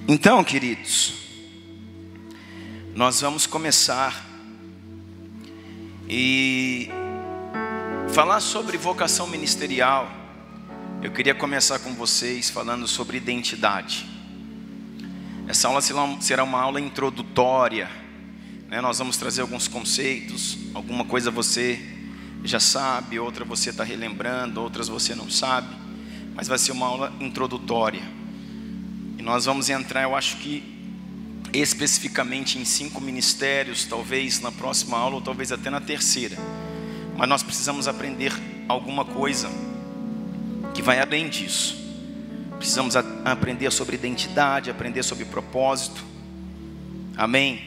Então, queridos, nós vamos começar e falar sobre vocação ministerial. Eu queria começar com vocês falando sobre identidade. Essa aula será uma aula introdutória, né? Nós vamos trazer alguns conceitos, alguma coisa você já sabe, outra você está relembrando, outras você não sabe, mas vai ser uma aula introdutória. E nós vamos entrar, eu acho que especificamente em 5 ministérios, talvez na próxima aula ou talvez até na terceira. Mas nós precisamos aprender alguma coisa que vai além disso. Precisamos aprender sobre identidade, aprender sobre propósito. Amém?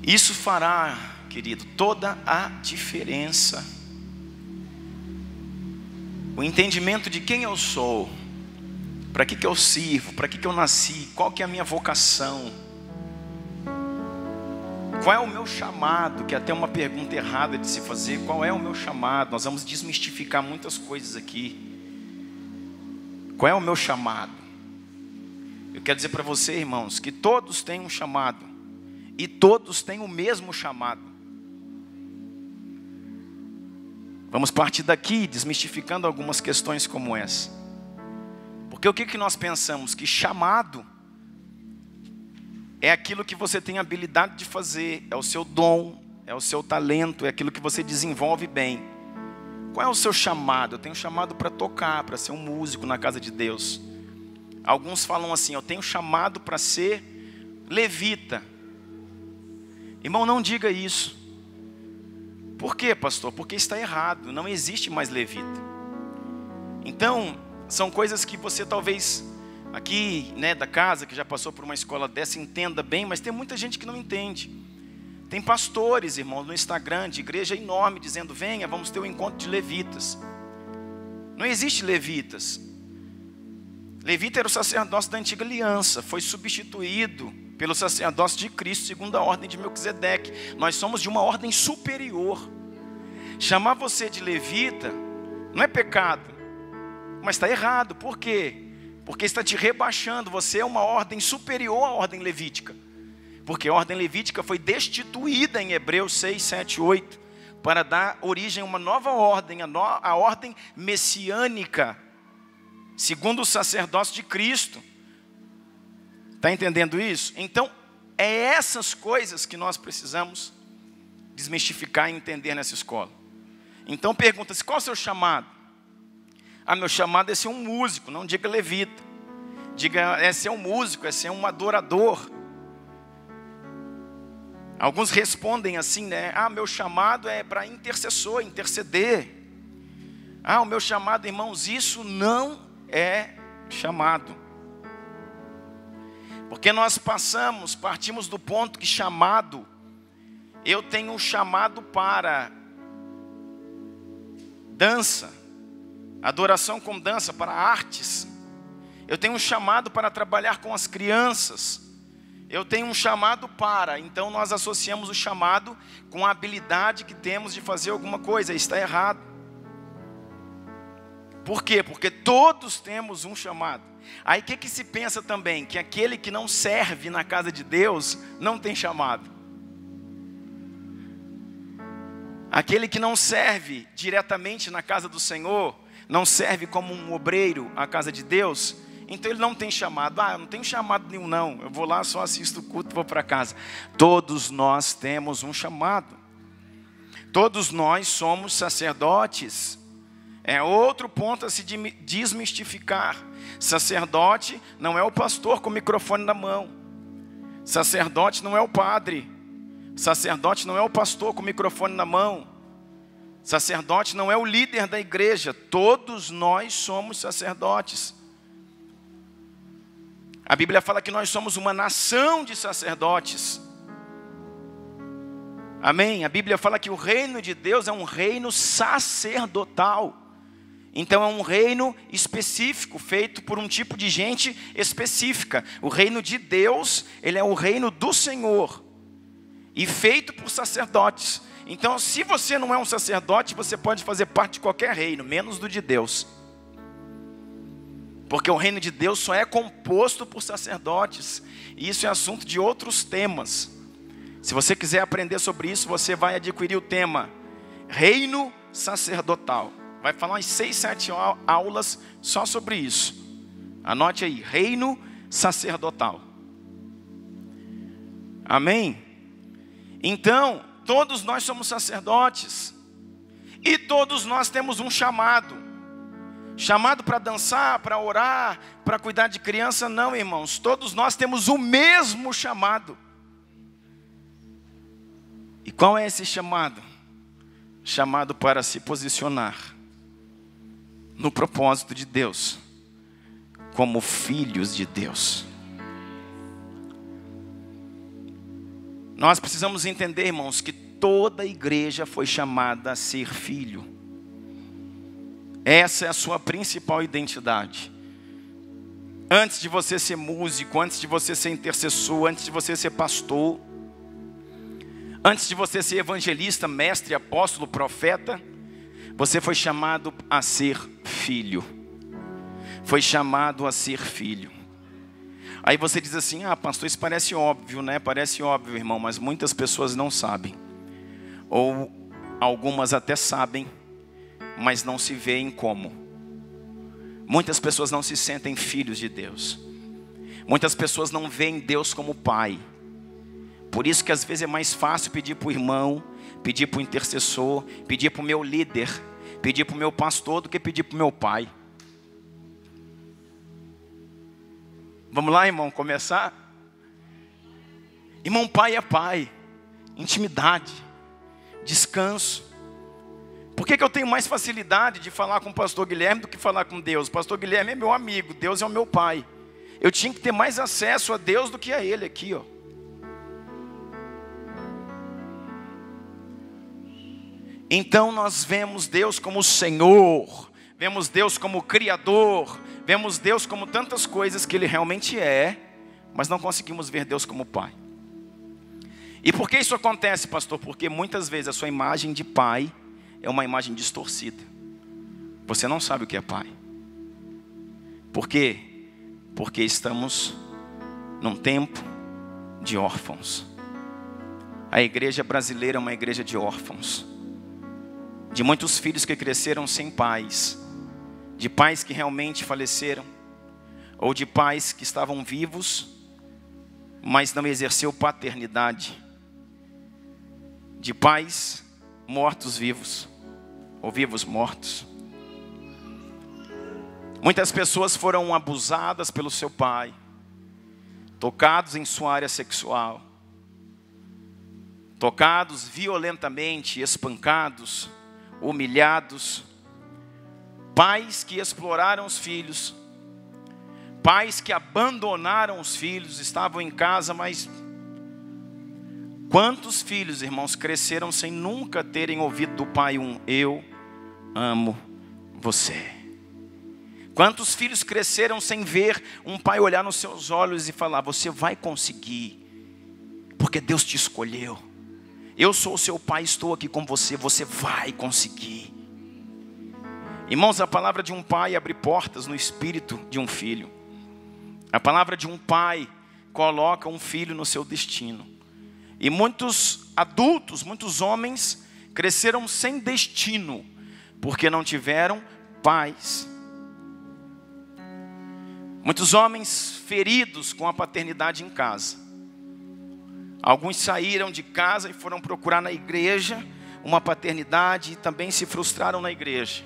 Isso fará, querido, toda a diferença. O entendimento de quem eu sou, para que eu sirvo, para que eu nasci, qual que é a minha vocação, qual é o meu chamado, que é até uma pergunta errada de se fazer. Qual é o meu chamado? Nós vamos desmistificar muitas coisas aqui. Qual é o meu chamado? Eu quero dizer para você, irmãos, que todos têm um chamado, e todos têm o mesmo chamado. Vamos partir daqui, desmistificando algumas questões como essa. Porque o que nós pensamos? Que chamado é aquilo que você tem habilidade de fazer, é o seu dom, é o seu talento, é aquilo que você desenvolve bem. Qual é o seu chamado? Eu tenho chamado para tocar, para ser um músico na casa de Deus. Alguns falam assim: eu tenho chamado para ser levita. Irmão, não diga isso. Por quê, pastor? Porque está errado, não existe mais levita. Então, são coisas que você talvez aqui, né, da casa, que já passou por uma escola dessa, entenda bem, mas tem muita gente que não entende. Tem pastores, irmão, no Instagram, de igreja enorme, dizendo: venha, vamos ter um encontro de levitas. Não existe levitas. Levita era o sacerdócio da antiga aliança, foi substituído pelo sacerdócio de Cristo, segundo a ordem de Melquisedeque. Nós somos de uma ordem superior. Chamar você de levita não é pecado, mas está errado. Por quê? Porque está te rebaixando. Você é uma ordem superior à ordem levítica. Porque a ordem levítica foi destituída em Hebreus 6, 7, 8, para dar origem a uma nova ordem, a ordem messiânica, segundo o sacerdócio de Cristo. Está entendendo isso? Então, é essas coisas que nós precisamos desmistificar e entender nessa escola. Então pergunta-se: qual é o seu chamado? Meu chamado é ser um músico. Não diga levita. Diga, é ser um músico, é ser um adorador. Alguns respondem assim, né? Meu chamado é para intercessor, interceder. O meu chamado, irmãos, isso não é chamado. Porque nós partimos do ponto que chamado, eu tenho um chamado para dança, adoração com dança, para artes. Eu tenho um chamado para trabalhar com as crianças. Eu tenho um chamado para... Então nós associamos o chamado com a habilidade que temos de fazer alguma coisa. Está errado. Por quê? Porque todos temos um chamado. Aí o que se pensa também? Que aquele que não serve na casa de Deus não tem chamado. Aquele que não serve diretamente na casa do Senhor, não serve como um obreiro à casa de Deus, então ele não tem chamado. Eu não tenho chamado nenhum não, eu vou lá, só assisto o culto e vou para casa. Todos nós temos um chamado. Todos nós somos sacerdotes. É outro ponto a se desmistificar. Sacerdote não é o pastor com o microfone na mão. Sacerdote não é o padre. Sacerdote não é o pastor com o microfone na mão. Sacerdote não é o líder da igreja. Todos nós somos sacerdotes. A Bíblia fala que nós somos uma nação de sacerdotes. Amém? A Bíblia fala que o reino de Deus é um reino sacerdotal. Então é um reino específico, feito por um tipo de gente específica. O reino de Deus, ele é o reino do Senhor. E feito por sacerdotes. Então, se você não é um sacerdote, você pode fazer parte de qualquer reino, menos do de Deus. Porque o reino de Deus só é composto por sacerdotes. E isso é assunto de outros temas. Se você quiser aprender sobre isso, você vai adquirir o tema Reino Sacerdotal. Vai falar umas 6, 7 aulas só sobre isso. Anote aí, Reino Sacerdotal. Amém? Então, todos nós somos sacerdotes. E todos nós temos um chamado. Chamado para dançar, para orar, para cuidar de criança, não, irmãos. Todos nós temos o mesmo chamado. E qual é esse chamado? Chamado para se posicionar no propósito de Deus, como filhos de Deus. Nós precisamos entender, irmãos, que toda igreja foi chamada a ser filho. Essa é a sua principal identidade. Antes de você ser músico, antes de você ser intercessor, antes de você ser pastor, antes de você ser evangelista, mestre, apóstolo, profeta, você foi chamado a ser filho. Foi chamado a ser filho. Aí você diz assim, pastor, isso parece óbvio, né? Parece óbvio, irmão, mas muitas pessoas não sabem. Ou algumas até sabem, mas não se veem como. Muitas pessoas não se sentem filhos de Deus. Muitas pessoas não veem Deus como pai. Por isso que às vezes é mais fácil pedir para o irmão, pedir para o intercessor, pedir para o meu líder, pedir para o meu pastor do que pedir para o meu pai. Vamos lá, irmão, começar? Irmão, pai é pai. Intimidade, descanso. Por que eu tenho mais facilidade de falar com o pastor Guilherme do que falar com Deus? O pastor Guilherme é meu amigo, Deus é o meu pai. Eu tinha que ter mais acesso a Deus do que a ele aqui, ó. Então nós vemos Deus como Senhor, vemos Deus como Criador, vemos Deus como tantas coisas que Ele realmente é, mas não conseguimos ver Deus como Pai. E por que isso acontece, pastor? Porque muitas vezes a sua imagem de pai é uma imagem distorcida. Você não sabe o que é pai. Por quê? Porque estamos num tempo de órfãos. A igreja brasileira é uma igreja de órfãos. De muitos filhos que cresceram sem pais. De pais que realmente faleceram. Ou de pais que estavam vivos, mas não exerceu paternidade. De pais mortos-vivos, ou vivos-mortos. Muitas pessoas foram abusadas pelo seu pai, tocados em sua área sexual, tocados violentamente, espancados, humilhados. Pais que exploraram os filhos, pais que abandonaram os filhos, estavam em casa, mas quantos filhos, irmãos, cresceram sem nunca terem ouvido do pai eu amo você? Quantos filhos cresceram sem ver um pai olhar nos seus olhos e falar, você vai conseguir, porque Deus te escolheu. Eu sou o seu pai, estou aqui com você, você vai conseguir. Irmãos, a palavra de um pai abre portas no espírito de um filho. A palavra de um pai coloca um filho no seu destino. E muitos adultos, muitos homens cresceram sem destino, porque não tiveram pais. Muitos homens feridos com a paternidade em casa. Alguns saíram de casa e foram procurar na igreja uma paternidade e também se frustraram na igreja.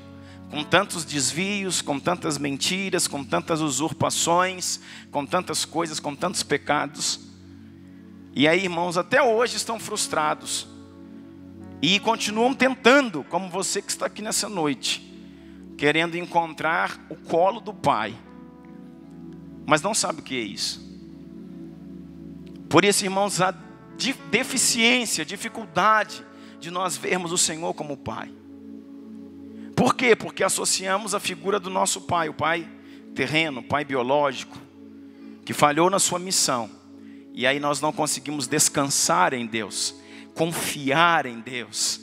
Com tantos desvios, com tantas mentiras, com tantas usurpações, com tantas coisas, com tantos pecados. E aí, irmãos, até hoje estão frustrados. E continuam tentando, como você que está aqui nessa noite, querendo encontrar o colo do pai. Mas não sabe o que é isso. Por isso, irmãos, há deficiência, dificuldade de nós vermos o Senhor como pai. Por quê? Porque associamos a figura do nosso pai, o pai terreno, o pai biológico, que falhou na sua missão. E aí nós não conseguimos descansar em Deus, confiar em Deus,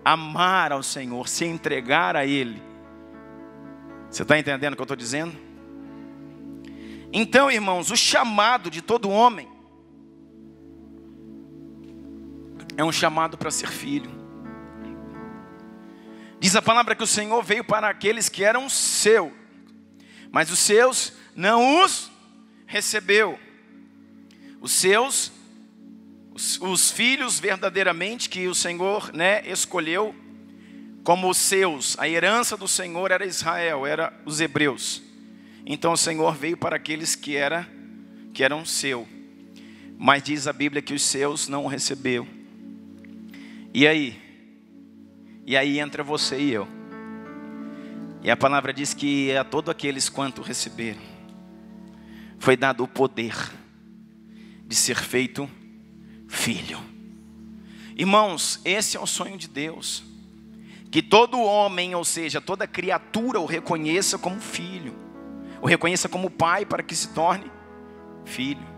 amar ao Senhor, se entregar a Ele. Você está entendendo o que eu estou dizendo? Então, irmãos, o chamado de todo homem é um chamado para ser filho. Diz a palavra que o Senhor veio para aqueles que eram seus, mas os seus não os recebeu. Os seus, os filhos verdadeiramente que o Senhor, escolheu como os seus, a herança do Senhor era Israel, era os hebreus. Então o Senhor veio para aqueles que eram seu, mas diz a Bíblia que os seus não o recebeu. E aí entra você e eu. E a palavra diz que a todos aqueles quanto receberam, foi dado o poder de ser feito filho. Irmãos, esse é o sonho de Deus. Que todo homem, ou seja, toda criatura o reconheça como filho. O reconheça como pai para que se torne filho.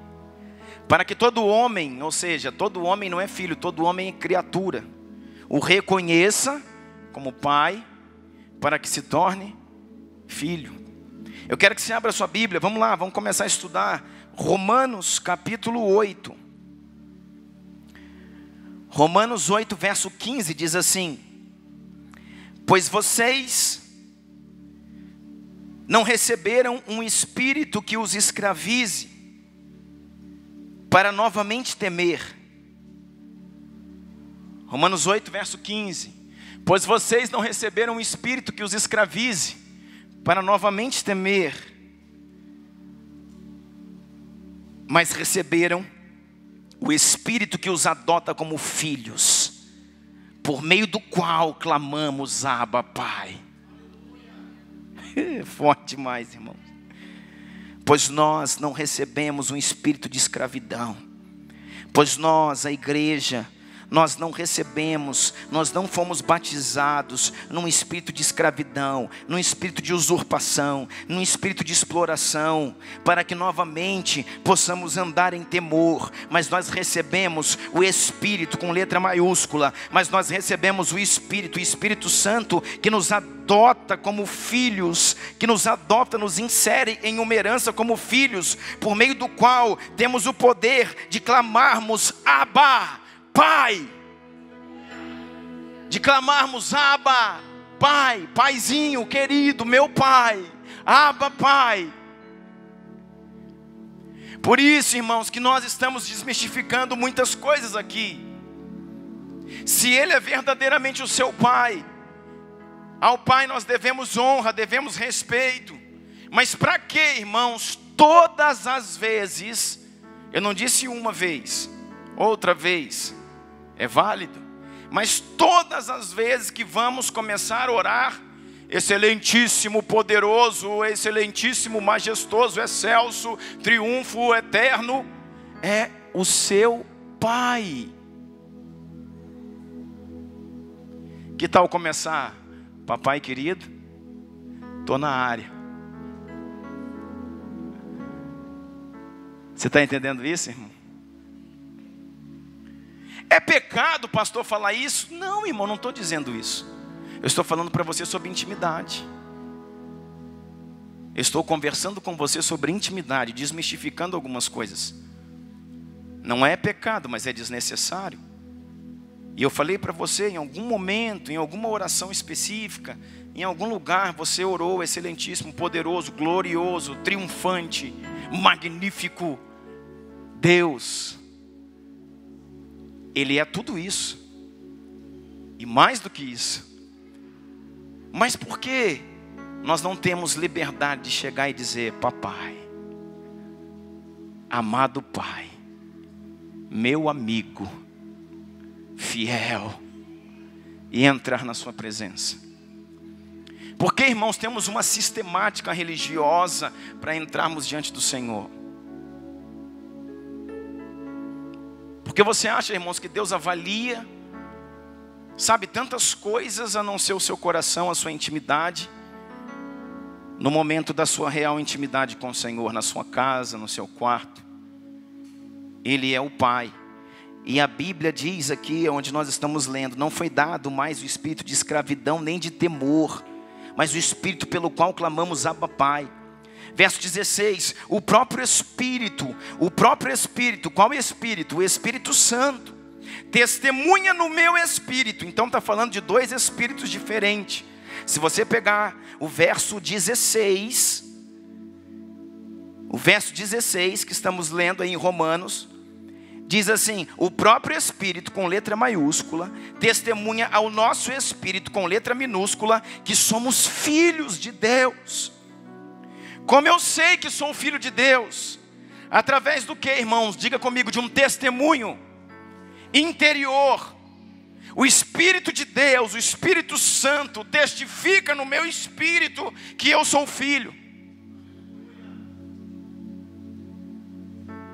Para que todo homem, ou seja, todo homem não é filho, todo homem é criatura, o reconheça como pai para que se torne filho. Eu quero que você abra a sua Bíblia, vamos lá, vamos começar a estudar Romanos capítulo 8. Romanos 8, verso 15 diz assim: pois vocês não receberam um espírito que os escravize, para novamente temer. Romanos 8, verso 15. Pois vocês não receberam um espírito que os escravize, para novamente temer, mas receberam o Espírito que os adota como filhos, por meio do qual clamamos: Abba, Pai. Forte demais, irmãos. Pois nós não recebemos um espírito de escravidão, pois nós, a igreja, nós não recebemos, nós não fomos batizados num espírito de escravidão, num espírito de usurpação, num espírito de exploração, para que novamente possamos andar em temor, mas nós recebemos o Espírito com letra maiúscula, mas nós recebemos o Espírito Santo, que nos adota como filhos, que nos adota, nos insere em uma herança como filhos, por meio do qual temos o poder de clamarmos: Abba, Pai, de clamarmos: Abba, Pai, Paizinho querido, meu Pai, Abba, Pai. Por isso, irmãos, que nós estamos desmistificando muitas coisas aqui. Se Ele é verdadeiramente o seu Pai, ao Pai nós devemos honra, devemos respeito. Mas para que, irmãos, todas as vezes, eu não disse uma vez, outra vez, é válido, mas todas as vezes que vamos começar a orar: excelentíssimo, poderoso, excelentíssimo, majestoso, excelso, triunfo eterno, é o seu Pai. Que tal começar: papai querido, estou na área. Você está entendendo isso, irmão? É pecado, pastor, falar isso? Não, irmão, não estou dizendo isso. Eu estou falando para você sobre intimidade. Eu estou conversando com você sobre intimidade, desmistificando algumas coisas. Não é pecado, mas é desnecessário. E eu falei para você, em algum momento, em alguma oração específica, em algum lugar, você orou: excelentíssimo, poderoso, glorioso, triunfante, magnífico Deus. Ele é tudo isso, e mais do que isso. Mas por que nós não temos liberdade de chegar e dizer: papai, amado Pai, meu amigo, fiel, e entrar na sua presença? Porque, irmãos, temos uma sistemática religiosa para entrarmos diante do Senhor. Porque você acha, irmãos, que Deus avalia, sabe, tantas coisas a não ser o seu coração, a sua intimidade, no momento da sua real intimidade com o Senhor, na sua casa, no seu quarto? Ele é o Pai. E a Bíblia diz aqui, onde nós estamos lendo: não foi dado mais o espírito de escravidão nem de temor, mas o espírito pelo qual clamamos: Abba, Pai. Verso 16, o próprio Espírito, qual Espírito? O Espírito Santo, testemunha no meu espírito. Então está falando de dois espíritos diferentes. Se você pegar o verso 16, que estamos lendo aí em Romanos, diz assim: o próprio Espírito, com letra maiúscula, testemunha ao nosso espírito, com letra minúscula, que somos filhos de Deus. Como eu sei que sou um filho de Deus? Através do que, irmãos? Diga comigo, de um testemunho interior. O Espírito de Deus, o Espírito Santo, testifica no meu espírito que eu sou filho.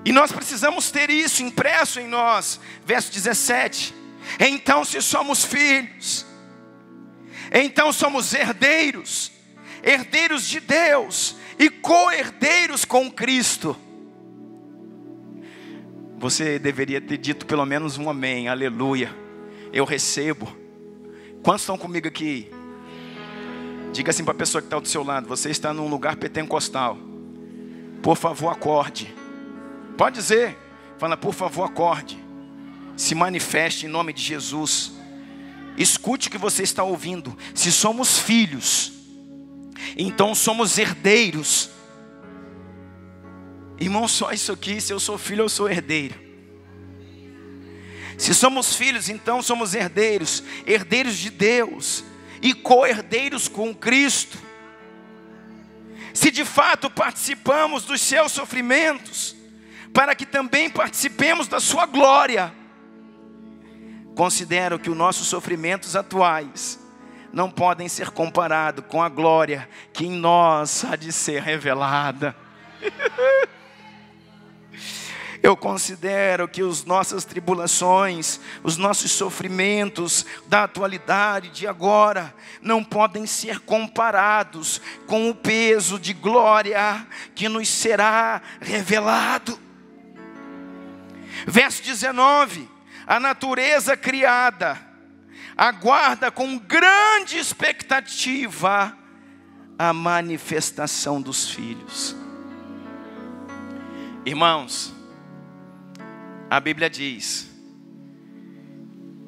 E nós precisamos ter isso impresso em nós. Verso 17. Então, se somos filhos, então somos herdeiros, herdeiros de Deus e co-herdeiros com Cristo. Você deveria ter dito pelo menos um amém, aleluia. Eu recebo. Quantos estão comigo aqui? Diga assim para a pessoa que está do seu lado: você está num lugar pentecostal, por favor acorde. Pode dizer, fala: por favor acorde, se manifeste em nome de Jesus. Escute o que você está ouvindo. Se somos filhos, então somos herdeiros. Irmão, só isso aqui: se eu sou filho, eu sou herdeiro. Se somos filhos, então somos herdeiros, herdeiros de Deus e co-herdeiros com Cristo. Se de fato participamos dos seus sofrimentos, para que também participemos da sua glória. Considero que os nossos sofrimentos atuais não podem ser comparados com a glória que em nós há de ser revelada. Eu considero que as nossas tribulações, os nossos sofrimentos da atualidade, de agora, não podem ser comparados com o peso de glória que nos será revelado. Verso 19: a natureza criada aguarda com grande expectativa a manifestação dos filhos. Irmãos, a Bíblia diz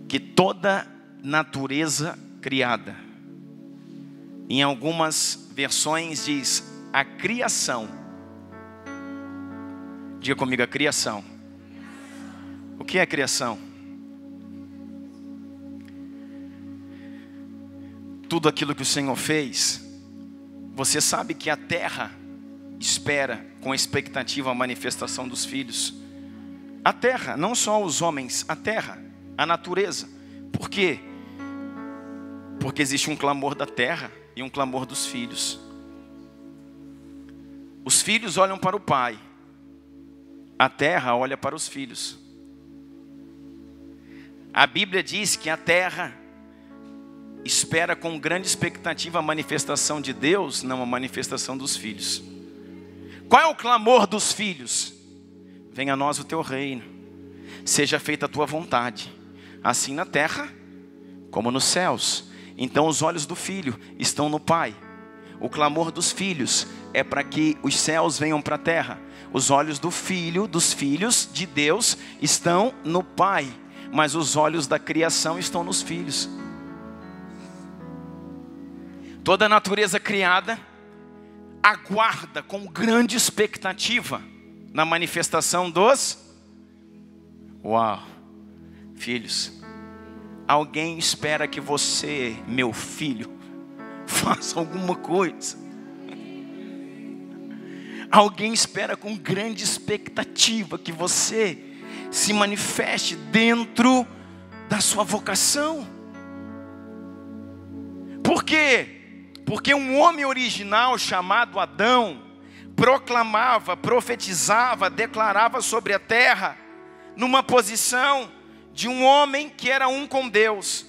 que toda natureza criada, em algumas versões diz a criação. Diga comigo, a criação. O que é a criação? Tudo aquilo que o Senhor fez. Você sabe que a terra espera com expectativa a manifestação dos filhos. A terra, não só os homens, a terra, a natureza. Por quê? Porque existe um clamor da terra e um clamor dos filhos. Os filhos olham para o pai, a terra olha para os filhos. A Bíblia diz que a terra espera com grande expectativa a manifestação de Deus, não a manifestação dos filhos. Qual é o clamor dos filhos? Venha a nós o teu reino, seja feita a tua vontade, assim na terra como nos céus. Então os olhos do filho estão no pai. O clamor dos filhos é para que os céus venham para a terra. Os olhos do filho, dos filhos de Deus, estão no pai, mas os olhos da criação estão nos filhos. Toda a natureza criada aguarda com grande expectativa na manifestação dos... Uau! Filhos, alguém espera que você, meu filho, faça alguma coisa. Alguém espera com grande expectativa que você se manifeste dentro da sua vocação. Por quê? Porque um homem original chamado Adão proclamava, profetizava, declarava sobre a terra numa posição de um homem que era um com Deus,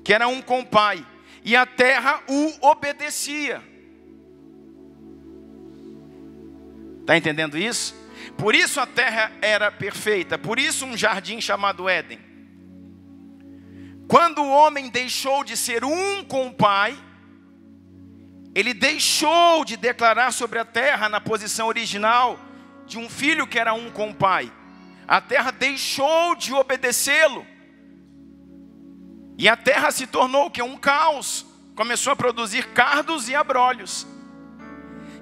que era um com o Pai, e a terra o obedecia. Está entendendo isso? Por isso a terra era perfeita, por isso um jardim chamado Éden. Quando o homem deixou de ser um com o Pai, ele deixou de declarar sobre a terra na posição original de um filho que era um com o pai. A terra deixou de obedecê-lo. E a terra se tornou o quê? Um caos. Começou a produzir cardos e abrolhos.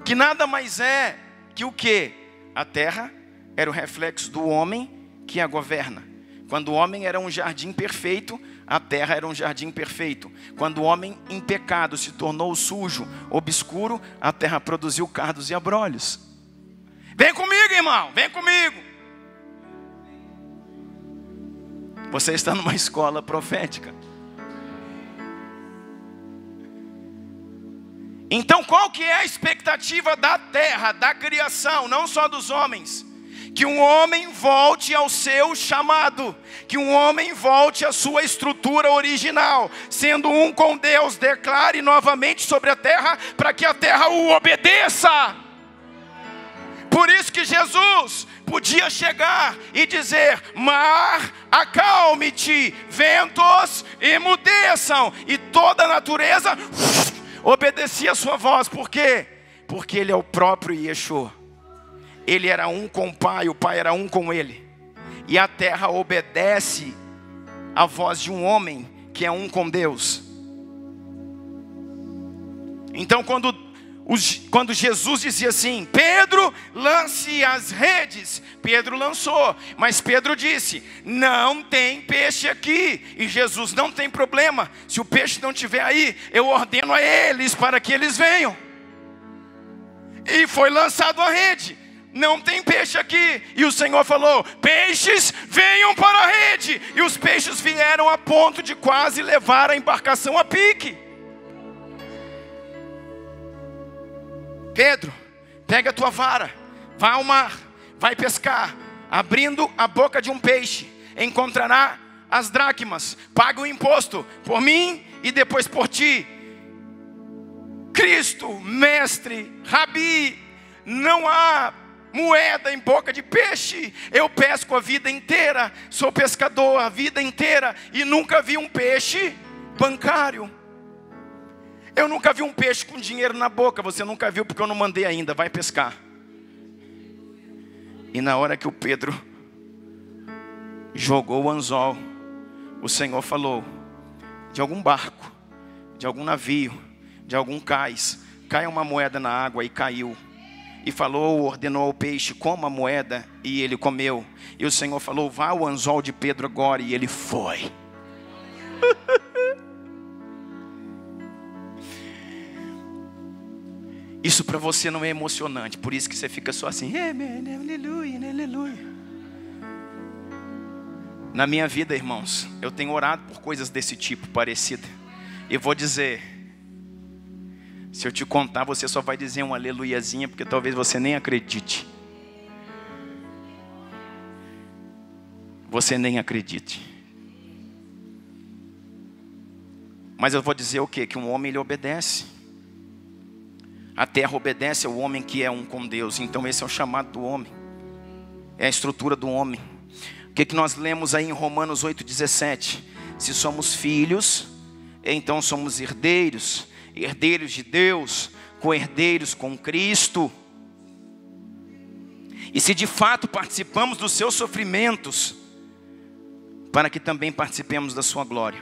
Que nada mais é que o quê? A terra era o reflexo do homem que a governa. Quando o homem era um jardim perfeito, a terra era um jardim perfeito. Quando o homem em pecado se tornou sujo, obscuro, a terra produziu cardos e abrolhos. Vem comigo, irmão, vem comigo. Você está numa escola profética. Então qual que é a expectativa da terra, da criação, não só dos homens? Que um homem volte ao seu chamado, que um homem volte à sua estrutura original, sendo um com Deus, declare novamente sobre a terra, para que a terra o obedeça. Por isso que Jesus podia chegar e dizer: mar, acalme-te, ventos emudeçam, e toda a natureza obedecia a sua voz. Por quê? Porque ele é o próprio Yeshua. Ele era um com o Pai era um com ele. E a terra obedece à voz de um homem que é um com Deus. Então quando Jesus dizia assim: Pedro, lance as redes, Pedro lançou. Mas Pedro disse: não tem peixe aqui. E Jesus: não tem problema, se o peixe não estiver aí, eu ordeno a eles para que eles venham. E foi lançado a rede. Não tem peixe aqui. E o Senhor falou: peixes, venham para a rede. E os peixes vieram a ponto de quase levar a embarcação a pique. Pedro, pega a tua vara, vai ao mar, vai pescar. Abrindo a boca de um peixe, encontrará as dracmas. Paga o imposto por mim e depois por ti. Cristo, mestre, rabi, não há moeda em boca de peixe. Eu pesco a vida inteira, sou pescador a vida inteira e nunca vi um peixe bancário. Eu nunca vi um peixe com dinheiro na boca. Você nunca viu porque eu não mandei ainda. Vai pescar. E na hora que o Pedro jogou o anzol, o Senhor falou: de algum barco, de algum navio, de algum cais, cai uma moeda na água. E caiu. E falou, ordenou ao peixe: coma a moeda. E ele comeu. E o Senhor falou: vá ao anzol de Pedro agora. E ele foi. Isso para você não é emocionante. Por isso que você fica só assim: aleluia, aleluia. Na minha vida, irmãos, eu tenho orado por coisas desse tipo, parecida. E vou dizer, se eu te contar, você só vai dizer um aleluiazinha, porque talvez você nem acredite. Você nem acredite. Mas eu vou dizer o quê? Que um homem, ele obedece. A terra obedece ao homem que é um com Deus. Então esse é o chamado do homem. É a estrutura do homem. O que nós lemos aí em Romanos 8,17? Se somos filhos, então somos herdeiros. Herdeiros de Deus, co-herdeiros com Cristo. E se de fato participamos dos seus sofrimentos, para que também participemos da sua glória.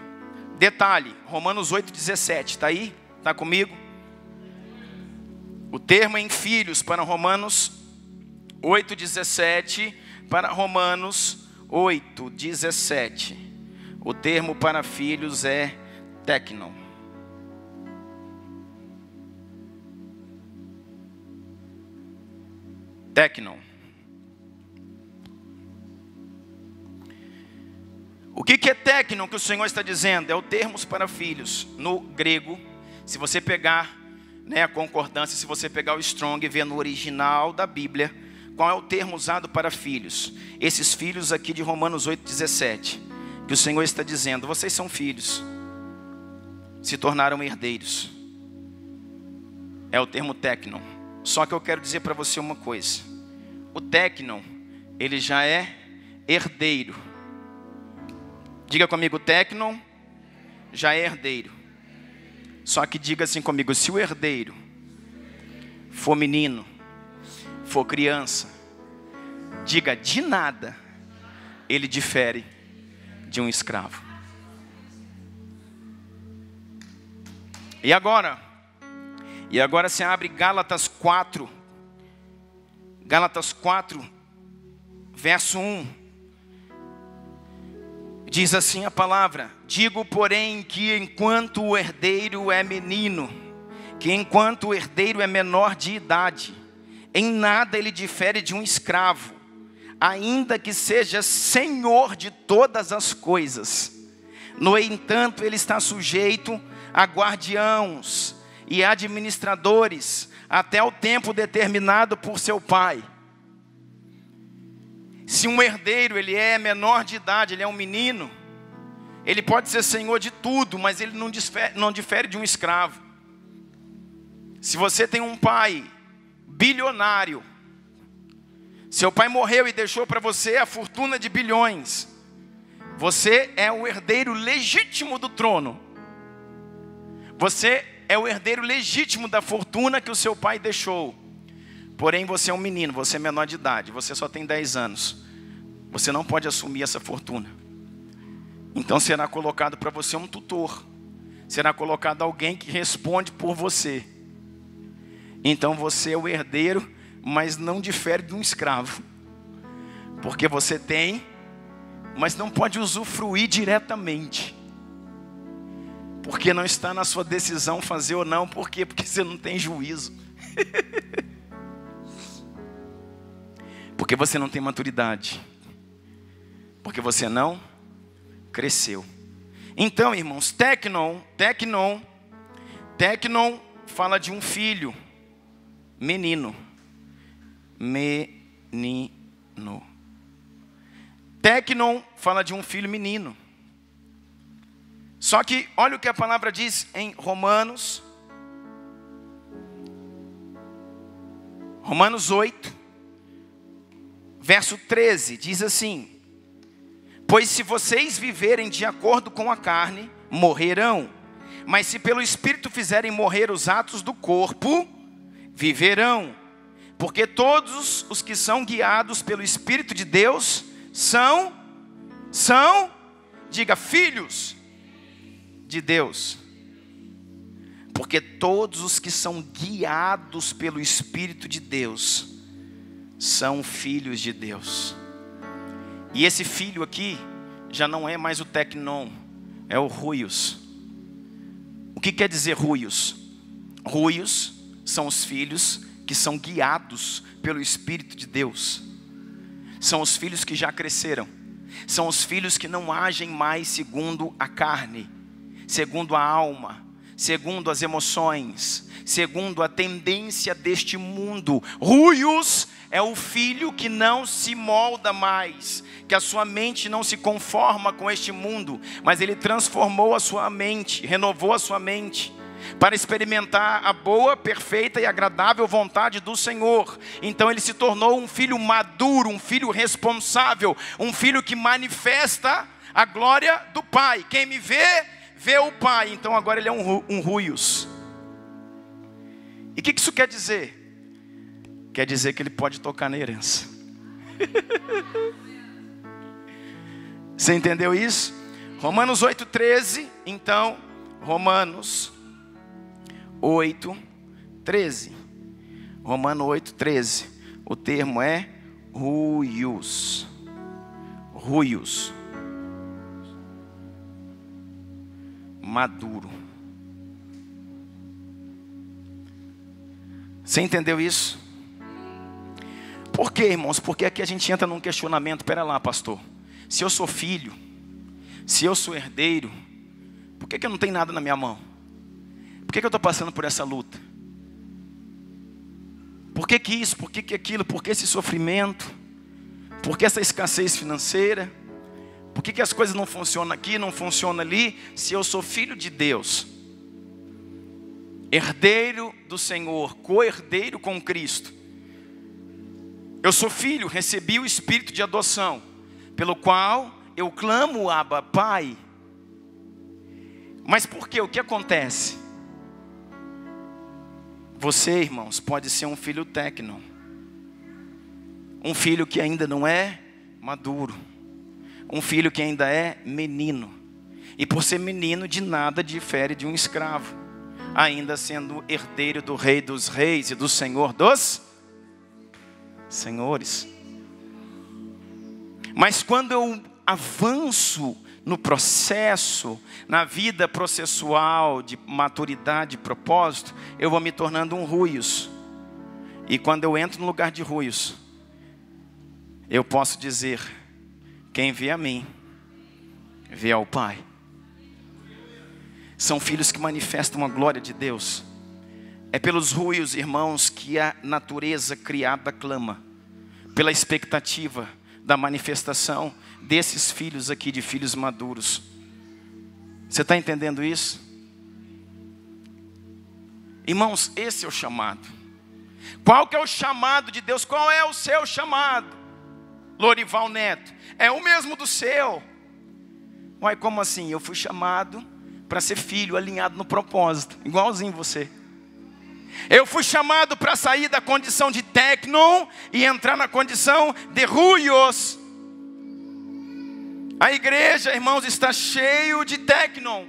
Detalhe, Romanos 8,17, está aí? Está comigo? O termo em filhos para Romanos 8,17 para Romanos 8,17. O termo para filhos é teknon. Teknon. O que é teknon que o Senhor está dizendo? É o termo para filhos. No grego, se você pegar a concordância, se você pegar o Strong e ver no original da Bíblia, qual é o termo usado para filhos? Esses filhos aqui de Romanos 8,17, que o Senhor está dizendo: vocês são filhos, se tornaram herdeiros. É o termo teknon. Só que eu quero dizer para você uma coisa: o teknon, ele já é herdeiro. Diga comigo: teknon já é herdeiro. Só que diga assim comigo: se o herdeiro for menino, for criança, diga: de nada ele difere de um escravo. E agora se abre Gálatas 4, verso 1. Diz assim a palavra: digo, porém, que enquanto o herdeiro é menino, que enquanto o herdeiro é menor de idade, em nada ele difere de um escravo, ainda que seja senhor de todas as coisas. No entanto, ele está sujeito a guardiãos e administradores até o tempo determinado por seu pai. Se um herdeiro ele é menor de idade, ele é um menino, ele pode ser senhor de tudo, mas ele não difere de um escravo. Se você tem um pai bilionário, seu pai morreu e deixou para você a fortuna de bilhões, você é o herdeiro legítimo do trono. Você é o herdeiro legítimo da fortuna que o seu pai deixou. Porém, você é um menino, você é menor de idade, você só tem 10 anos. Você não pode assumir essa fortuna. Então será colocado para você um tutor. Será colocado alguém que responde por você. Então você é o herdeiro, mas não difere de um escravo. Porque você tem, mas não pode usufruir diretamente. Porque não está na sua decisão fazer ou não. Por quê? Porque você não tem juízo. Porque você não tem maturidade. Porque você não cresceu. Então, irmãos, Teknon fala de um filho. Menino. Teknon fala de um filho menino. Só que olha o que a palavra diz em Romanos 8, verso 13, diz assim: pois se vocês viverem de acordo com a carne, morrerão. Mas se pelo Espírito fizerem morrer os atos do corpo, viverão. Porque todos os que são guiados pelo Espírito de Deus são, diga, filhos de Deus. Porque todos os que são guiados pelo Espírito de Deus são filhos de Deus. E esse filho aqui já não é mais o Teknon, é o Ruios. O que quer dizer Ruios? Ruios são os filhos que são guiados pelo Espírito de Deus. São os filhos que já cresceram. São os filhos que não agem mais segundo a carne, segundo a alma, segundo as emoções, segundo a tendência deste mundo. Ruios é o filho que não se molda mais, que a sua mente não se conforma com este mundo, mas ele transformou a sua mente, renovou a sua mente, para experimentar a boa, perfeita e agradável vontade do Senhor. Então ele se tornou um filho maduro, um filho responsável, um filho que manifesta a glória do Pai. Quem me vê, vê o Pai. Então agora ele é um Ruios. E o que isso quer dizer? Quer dizer que ele pode tocar na herança. Você entendeu isso? Romanos 8,13. Então, Romanos 8,13. Romanos 8,13. O termo é Ruios. Ruios. Maduro. Você entendeu isso? Por quê, irmãos? Porque aqui a gente entra num questionamento. Pera lá, pastor. Se eu sou filho, se eu sou herdeiro, por que eu não tenho nada na minha mão? Por que eu estou passando por essa luta? Por que isso? Por que aquilo? Por que esse sofrimento? Por que essa escassez financeira? Por que as coisas não funcionam aqui, não funcionam ali? Se eu sou filho de Deus, herdeiro do Senhor, co-herdeiro com Cristo. Eu sou filho, recebi o Espírito de adoção, pelo qual eu clamo, Abba, Pai. Mas por quê? O que acontece? Você, irmãos, pode ser um filho técnico, um filho que ainda não é maduro, um filho que ainda é menino, e por ser menino de nada difere de um escravo, ainda sendo herdeiro do Rei dos Reis e do Senhor dos Senhores. Mas quando eu avanço no processo, na vida processual de maturidade e propósito, eu vou me tornando um ruios. E quando eu entro no lugar de ruios, eu posso dizer: quem vê a mim, vê ao Pai. São filhos que manifestam a glória de Deus. É pelos ruios, irmãos, que a natureza criada clama, pela expectativa da manifestação desses filhos aqui, de filhos maduros. Você está entendendo isso? Irmãos, esse é o chamado. Qual que é o chamado de Deus? Qual é o seu chamado? Lorival Neto: é o mesmo do seu. Uai, como assim? Eu fui chamado para ser filho, alinhado no propósito, igualzinho você. Eu fui chamado para sair da condição de tecnon e entrar na condição de ruios. A igreja, irmãos, está cheio de tecnon,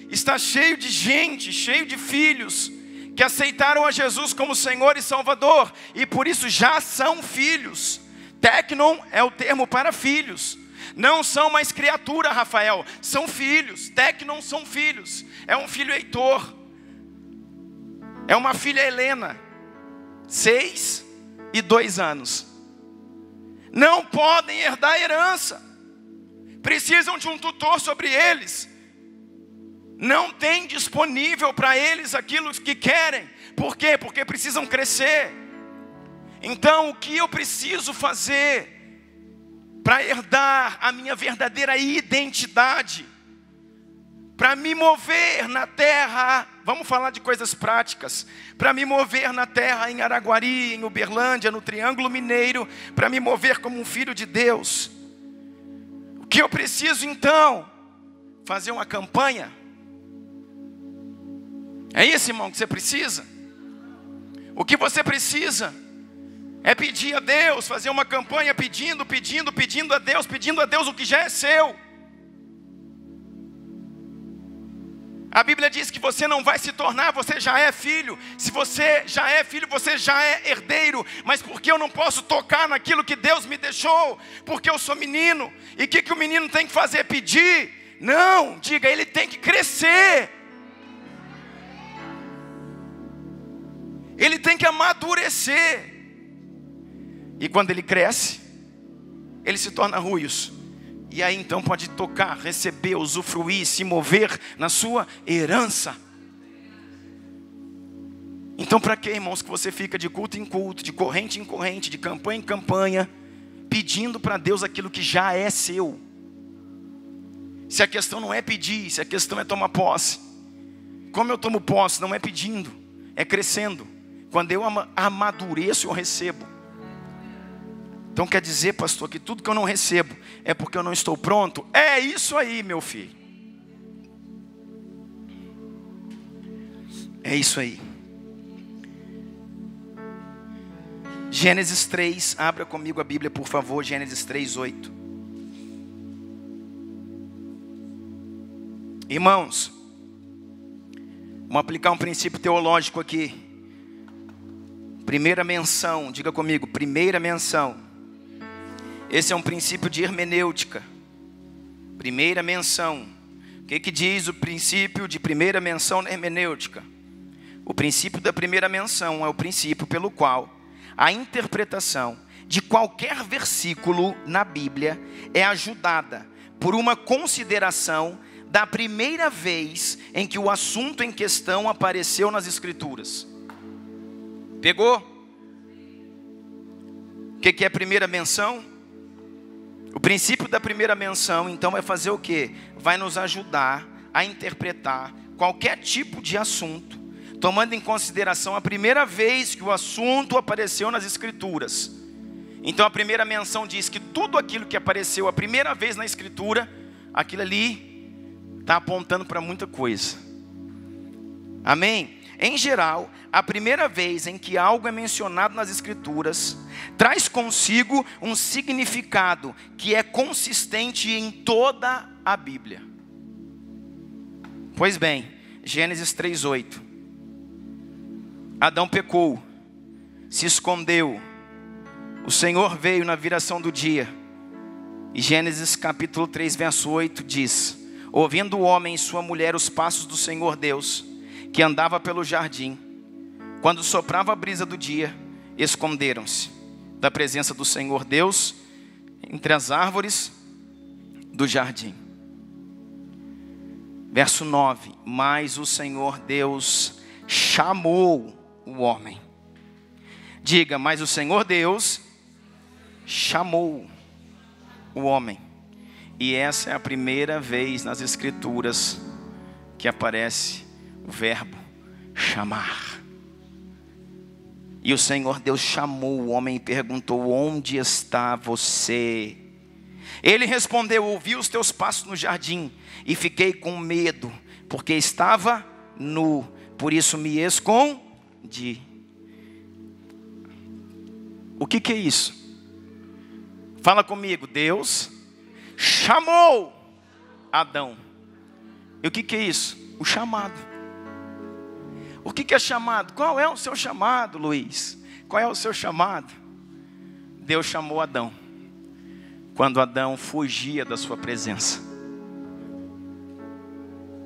está cheio de gente, cheio de filhos que aceitaram a Jesus como Senhor e Salvador, e por isso já são filhos. Tecnon é o termo para filhos. Não são mais criatura, Rafael, são filhos. Tecnon são filhos. É um filho Heitor, é uma filha Helena, 6 e 2 anos. Não podem herdar a herança, precisam de um tutor sobre eles. Não tem disponível para eles aquilo que querem. Por quê? Porque precisam crescer. Então, o que eu preciso fazer para herdar a minha verdadeira identidade, para me mover na terra? Vamos falar de coisas práticas. Para me mover na terra, em Araguari, em Uberlândia, no Triângulo Mineiro, para me mover como um filho de Deus, o que eu preciso então? Fazer uma campanha. É isso, irmão, que você precisa? O que você precisa é pedir a Deus, fazer uma campanha pedindo a Deus o que já é seu. A Bíblia diz que você não vai se tornar, você já é filho. Se você já é filho, você já é herdeiro. Mas por que eu não posso tocar naquilo que Deus me deixou? Porque eu sou menino. E o que o menino tem que fazer? Pedir? Não, diga, ele tem que crescer. Ele tem que amadurecer. E quando ele cresce, ele se torna ruios. E aí então pode tocar, receber, usufruir, se mover na sua herança. Então para que, irmãos, que você fica de culto em culto, de corrente em corrente, de campanha em campanha, pedindo para Deus aquilo que já é seu? Se a questão não é pedir, se a questão é tomar posse. Como eu tomo posse? Não é pedindo, é crescendo. Quando eu amadureço, eu recebo. Então quer dizer, pastor, que tudo que eu não recebo é porque eu não estou pronto? É isso aí, meu filho. É isso aí. Gênesis 3, abra comigo a Bíblia, por favor. Gênesis 3, 8. Irmãos, vamos aplicar um princípio teológico aqui. Primeira menção, diga comigo, primeira menção. Esse é um princípio de hermenêutica. Primeira menção. O que diz o princípio de primeira menção na hermenêutica? O princípio da primeira menção é o princípio pelo qual a interpretação de qualquer versículo na Bíblia é ajudada por uma consideração da primeira vez em que o assunto em questão apareceu nas Escrituras. Pegou? O que é a primeira menção? O princípio da primeira menção, então, vai fazer o quê? Vai nos ajudar a interpretar qualquer tipo de assunto, tomando em consideração a primeira vez que o assunto apareceu nas Escrituras. Então, a primeira menção diz que tudo aquilo que apareceu a primeira vez na Escritura, aquilo ali está apontando para muita coisa. Amém? Em geral, a primeira vez em que algo é mencionado nas Escrituras, traz consigo um significado que é consistente em toda a Bíblia. Pois bem, Gênesis 3:8. Adão pecou, se escondeu, o Senhor veio na viração do dia. E Gênesis capítulo 3, verso 8 diz: ouvindo o homem e sua mulher os passos do Senhor Deus, que andava pelo jardim, quando soprava a brisa do dia, esconderam-se da presença do Senhor Deus entre as árvores do jardim. Verso 9: mas o Senhor Deus chamou o homem. Diga, mas o Senhor Deus chamou o homem. E essa é a primeira vez nas Escrituras que aparece o verbo chamar. E o Senhor Deus chamou o homem e perguntou: onde está você? Ele respondeu: ouvi os teus passos no jardim e fiquei com medo, porque estava nu, por isso me escondi. O que é isso? Fala comigo. Deus chamou Adão. E o que é isso? O chamado. O que é chamado? Qual é o seu chamado, Luiz? Qual é o seu chamado? Deus chamou Adão quando Adão fugia da sua presença.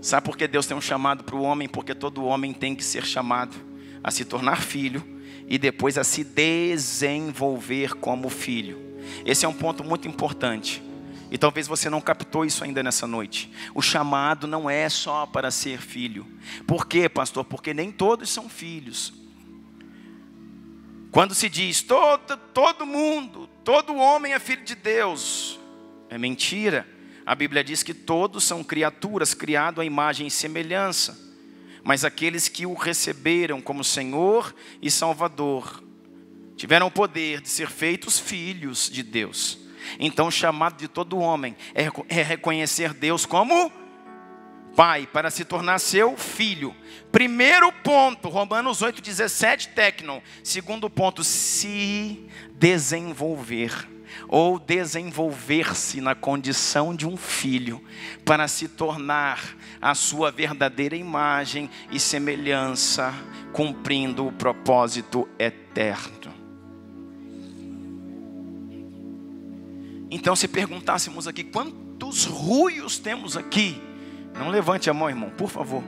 Sabe por que Deus tem um chamado para o homem? Porque todo homem tem que ser chamado a se tornar filho e depois a se desenvolver como filho. Esse é um ponto muito importante. E talvez você não captou isso ainda nessa noite. O chamado não é só para ser filho. Por quê, pastor? Porque nem todos são filhos. Quando se diz todo mundo, todo homem é filho de Deus, é mentira. A Bíblia diz que todos são criaturas, criados à imagem e semelhança. Mas aqueles que o receberam como Senhor e Salvador tiveram o poder de ser feitos filhos de Deus. Então o chamado de todo homem é reconhecer Deus como Pai, para se tornar seu filho. Primeiro ponto, Romanos 8:17, tecnon. Segundo ponto, se desenvolver ou desenvolver-se na condição de um filho, para se tornar a sua verdadeira imagem e semelhança, cumprindo o propósito eterno. Então, se perguntássemos aqui, quantos ruios temos aqui? Não levante a mão, irmão, por favor.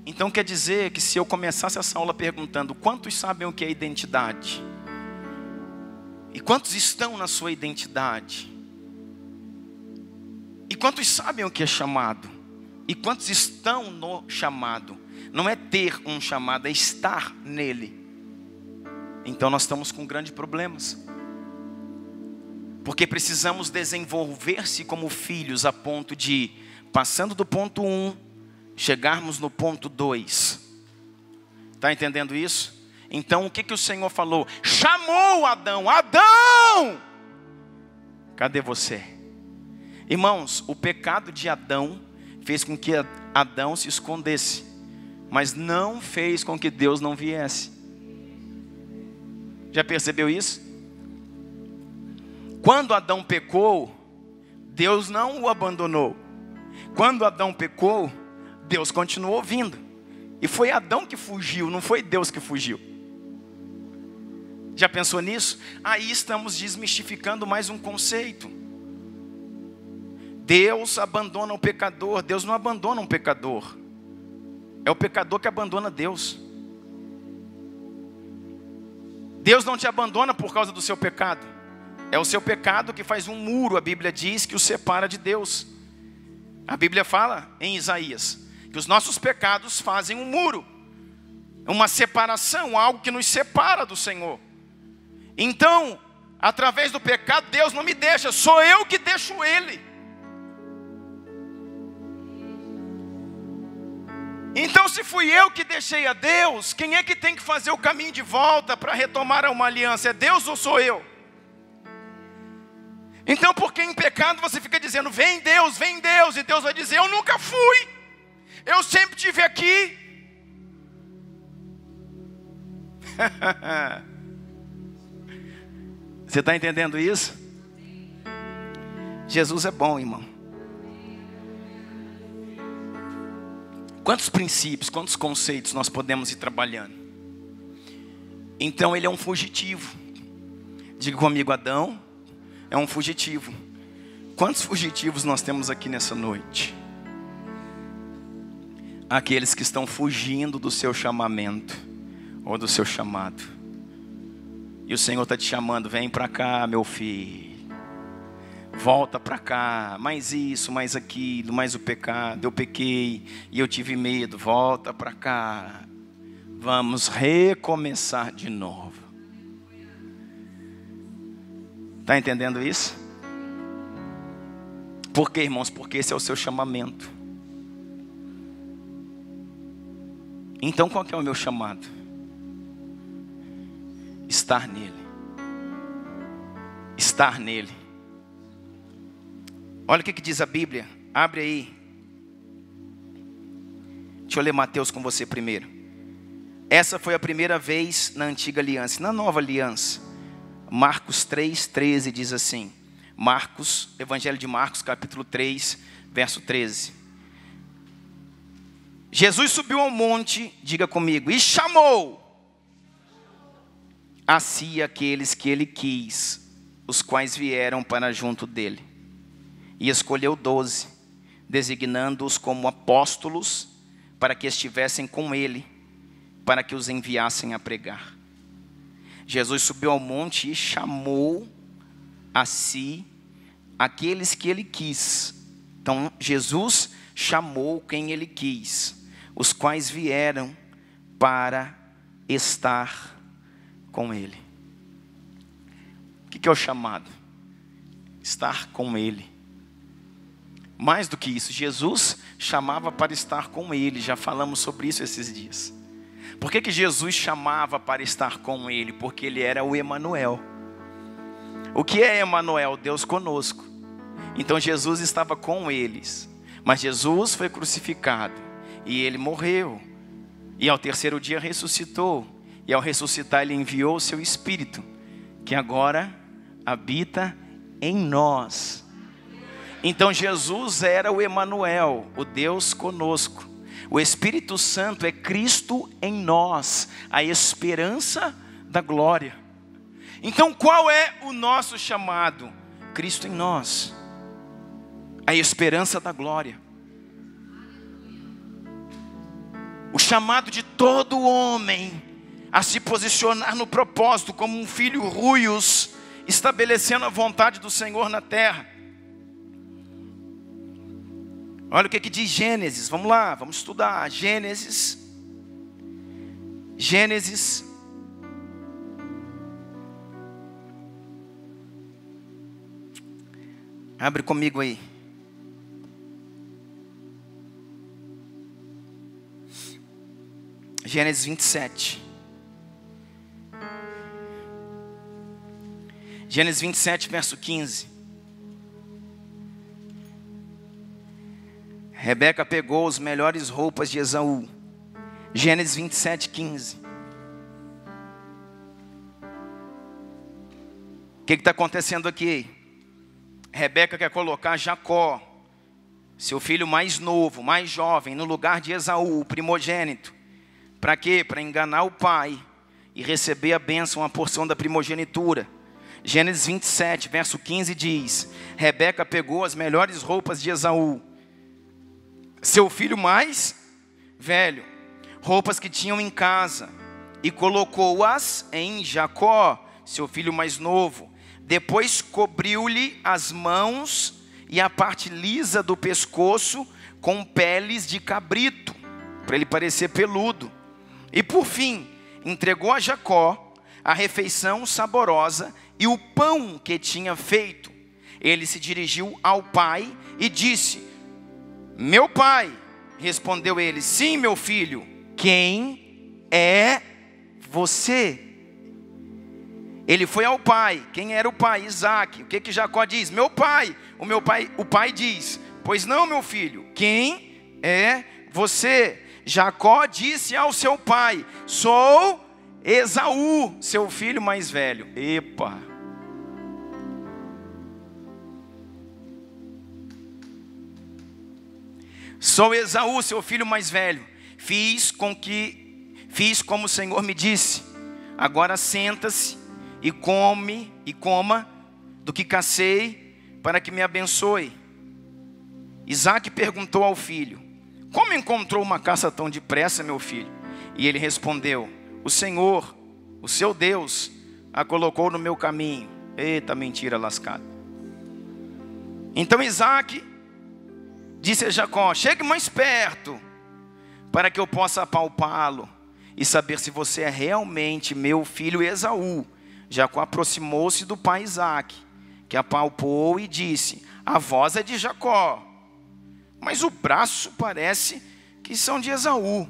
Então quer dizer que se eu começasse essa aula perguntando: quantos sabem o que é identidade? E quantos estão na sua identidade? E quantos sabem o que é chamado? E quantos estão no chamado? Não é ter um chamado, é estar nele. Então nós estamos com grandes problemas. Porque precisamos desenvolver-se como filhos a ponto de, passando do ponto 1, chegarmos no ponto 2. Está entendendo isso? Então o que o Senhor falou? Chamou Adão. Adão! Cadê você? Irmãos, o pecado de Adão fez com que Adão se escondesse, mas não fez com que Deus não viesse. Já percebeu isso? Quando Adão pecou, Deus não o abandonou. Quando Adão pecou, Deus continuou vindo. E foi Adão que fugiu, não foi Deus que fugiu. Já pensou nisso? Aí estamos desmistificando mais um conceito. Deus abandona o pecador. Deus não abandona um pecador. É o pecador que abandona Deus. Deus não te abandona por causa do seu pecado. É o seu pecado que faz um muro. A Bíblia diz que o separa de Deus. A Bíblia fala em Isaías que os nossos pecados fazem um muro, uma separação, algo que nos separa do Senhor. Então, através do pecado, Deus não me deixa, sou eu que deixo Ele. Então, se fui eu que deixei a Deus, quem é que tem que fazer o caminho de volta para retomar uma aliança? É Deus ou sou eu? Então, porque em pecado você fica dizendo, vem Deus, e Deus vai dizer, eu nunca fui, eu sempre estive aqui. Você está entendendo isso? Jesus é bom, irmão. Quantos princípios, quantos conceitos nós podemos ir trabalhando? Então ele é um fugitivo. Diga comigo, Adão é um fugitivo. Quantos fugitivos nós temos aqui nessa noite? Aqueles que estão fugindo do seu chamamento ou do seu chamado. E o Senhor está te chamando, vem para cá, meu filho. Volta para cá, mais isso, mais aquilo, mais o pecado. Eu pequei e eu tive medo, volta para cá. Vamos recomeçar de novo. Está entendendo isso? Por quê, irmãos? Porque esse é o seu chamamento. Então qual que é o meu chamado? Estar nele. Estar nele. Olha o que diz a Bíblia. Abre aí. Deixa eu ler Mateus com você primeiro. Essa foi a primeira vez na antiga aliança. Na nova aliança, Marcos 3:13 diz assim. Marcos, Evangelho de Marcos, capítulo 3, verso 13. Jesus subiu ao monte, diga comigo, e chamou a si aqueles que ele quis, os quais vieram para junto dele. E escolheu 12, designando-os como apóstolos, para que estivessem com ele, para que os enviassem a pregar. Jesus subiu ao monte e chamou a si aqueles que ele quis. Então Jesus chamou quem ele quis, os quais vieram para estar com ele. O que é o chamado? Estar com ele. Mais do que isso, Jesus chamava para estar com ele. Já falamos sobre isso esses dias. Por que Jesus chamava para estar com ele? Porque ele era o Emanuel. O que é Emanuel? Deus conosco. Então Jesus estava com eles. Mas Jesus foi crucificado. E ele morreu. E ao terceiro dia ressuscitou. E ao ressuscitar ele enviou o seu Espírito, que agora habita em nós. Então Jesus era o Emanuel, o Deus conosco. O Espírito Santo é Cristo em nós, a esperança da glória. Então qual é o nosso chamado? Cristo em nós, a esperança da glória. O chamado de todo homem a se posicionar no propósito como um filho ruios, estabelecendo a vontade do Senhor na terra. Olha o que diz Gênesis, vamos lá, vamos estudar. Gênesis. Abre comigo aí. Gênesis 27. Gênesis 27, verso 15. Rebeca pegou as melhores roupas de Esaú. Gênesis 27, 15. O que está acontecendo aqui? Rebeca quer colocar Jacó, seu filho mais novo, mais jovem, no lugar de Esaú, o primogênito. Para quê? Para enganar o pai e receber a bênção, a porção da primogenitura. Gênesis 27, verso 15 diz: Rebeca pegou as melhores roupas de Esaú, seu filho mais velho, roupas que tinham em casa, e colocou-as em Jacó, seu filho mais novo. Depois cobriu-lhe as mãos e a parte lisa do pescoço com peles de cabrito, para ele parecer peludo. E por fim, entregou a Jacó a refeição saborosa e o pão que tinha feito. Ele se dirigiu ao pai e disse: meu pai. Respondeu ele: sim, meu filho. Quem é você? Ele foi ao pai. Quem era o pai? Isaque. O que Jacó diz? Meu pai. O pai diz: pois não, meu filho. Quem é você? Jacó disse ao seu pai: sou Esaú, seu filho mais velho. Epa. Sou Esaú, seu filho mais velho. Fiz como o Senhor me disse. Agora senta-se e coma do que cacei, para que me abençoe. Isaque perguntou ao filho: como encontrou uma caça tão depressa, meu filho? E ele respondeu: o Senhor, o seu Deus, a colocou no meu caminho. Eita, mentira lascada. Então Isaque disse a Jacó: chegue mais perto, para que eu possa apalpá-lo e saber se você é realmente meu filho Esaú. Jacó aproximou-se do pai Isaque, que apalpou e disse: a voz é de Jacó, mas o braço parece que são de Esaú.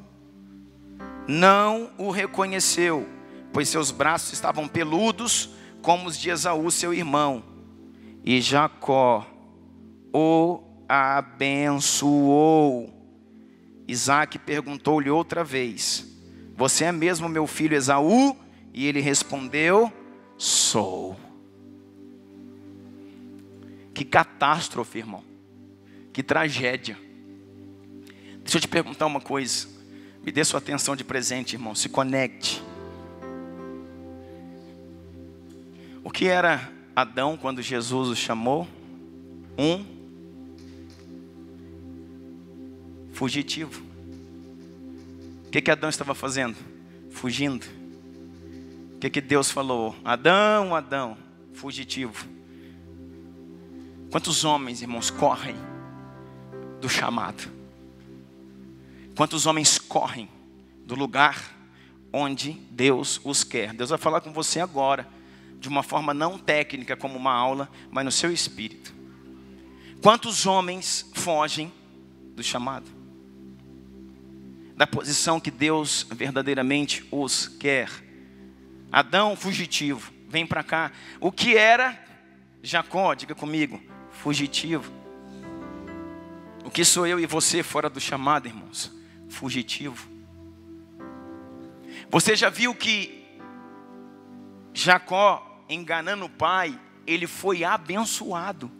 Não o reconheceu, pois seus braços estavam peludos como os de Esaú, seu irmão. E Jacó o abençoou. Isaque perguntou-lhe outra vez: você é mesmo meu filho Esaú? E ele respondeu: sou. Que catástrofe, irmão. Que tragédia. Deixa eu te perguntar uma coisa. Me dê sua atenção de presente, irmão. Se conecte. O que era Adão quando Jesus o chamou? Fugitivo. O que Adão estava fazendo? Fugindo. O que Deus falou? Adão, Adão, fugitivo. Quantos homens, irmãos, correm do chamado? Quantos homens correm do lugar onde Deus os quer? Deus vai falar com você agora, de uma forma não técnica como uma aula, mas no seu espírito. Quantos homens fogem do chamado? Da posição que Deus verdadeiramente os quer. Adão, fugitivo, vem para cá. O que era Jacó? Diga comigo: fugitivo. O que sou eu e você fora do chamado, irmãos? Fugitivo. Você já viu que Jacó, enganando o pai, ele foi abençoado.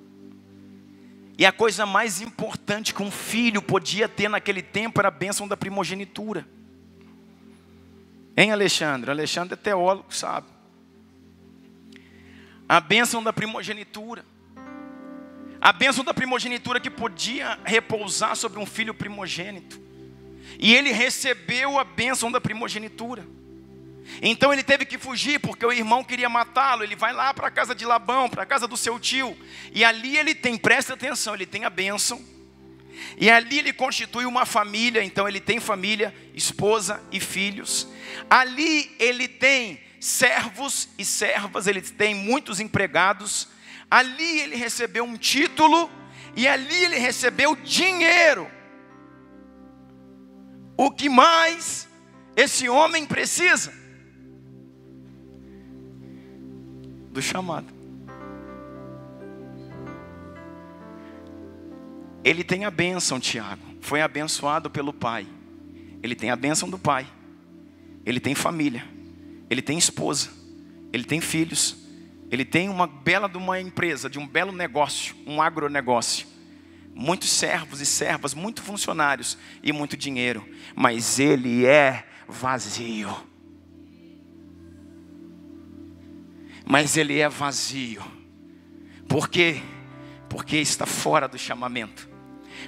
E a coisa mais importante que um filho podia ter naquele tempo era a bênção da primogenitura. Hein, Alexandre? Alexandre é teólogo, sabe? A bênção da primogenitura. A bênção da primogenitura que podia repousar sobre um filho primogênito. E ele recebeu a bênção da primogenitura. Então ele teve que fugir, porque o irmão queria matá-lo. Ele vai lá para a casa de Labão, para a casa do seu tio. E ali ele tem, presta atenção, ele tem a bênção. E ali ele constitui uma família. Então ele tem família, esposa e filhos. Ali ele tem servos e servas, ele tem muitos empregados. Ali ele recebeu um título. E ali ele recebeu dinheiro. O que mais esse homem precisa? Do chamado. Ele tem a bênção, Tiago. Foi abençoado pelo pai. Ele tem a bênção do pai. Ele tem família. Ele tem esposa. Ele tem filhos. Ele tem uma bela de uma empresa, de um belo negócio, um agronegócio. Muitos servos e servas, muitos funcionários e muito dinheiro. Mas ele é vazio. Mas ele é vazio. Por quê? Porque está fora do chamamento.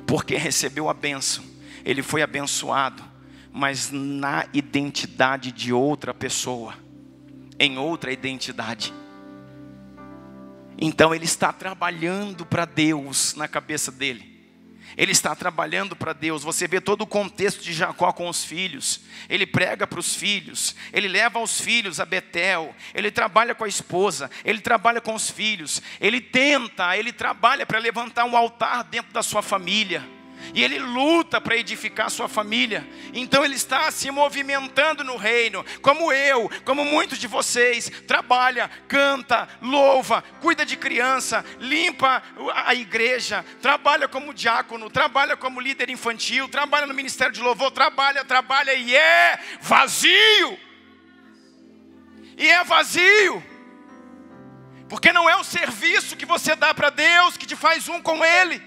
Porque recebeu a bênção. Ele foi abençoado, mas na identidade de outra pessoa. Em outra identidade. Então ele está trabalhando para Deus na cabeça dele. Ele está trabalhando para Deus. Você vê todo o contexto de Jacó com os filhos. Ele prega para os filhos. Ele leva os filhos a Betel. Ele trabalha com a esposa. Ele trabalha com os filhos. Ele trabalha para levantar um altar dentro da sua família. e ele luta para edificar sua família. Então ele está se movimentando no reino, como eu, como muitos de vocês. Trabalha, canta, louva, cuida de criança, limpa a igreja, trabalha como diácono, trabalha como líder infantil, trabalha no ministério de louvor, trabalha e é vazio. E é vazio, porque não é o serviço que você dá para Deus que te faz um com Ele.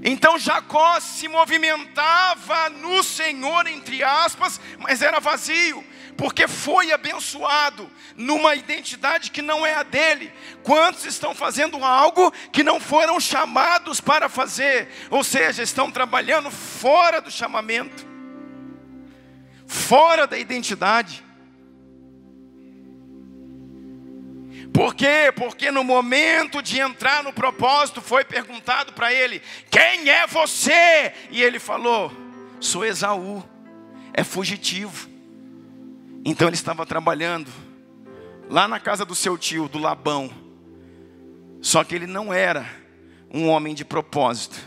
Então Jacó se movimentava no Senhor, entre aspas, mas era vazio, porque foi abençoado numa identidade que não é a dele. Quantos estão fazendo algo que não foram chamados para fazer? Ou seja, estão trabalhando fora do chamamento, fora da identidade. Por quê? Porque no momento de entrar no propósito foi perguntado para ele: quem é você? E ele falou: sou Esaú, é fugitivo. Então ele estava trabalhando lá na casa do seu tio, do Labão. Só que ele não era um homem de propósito,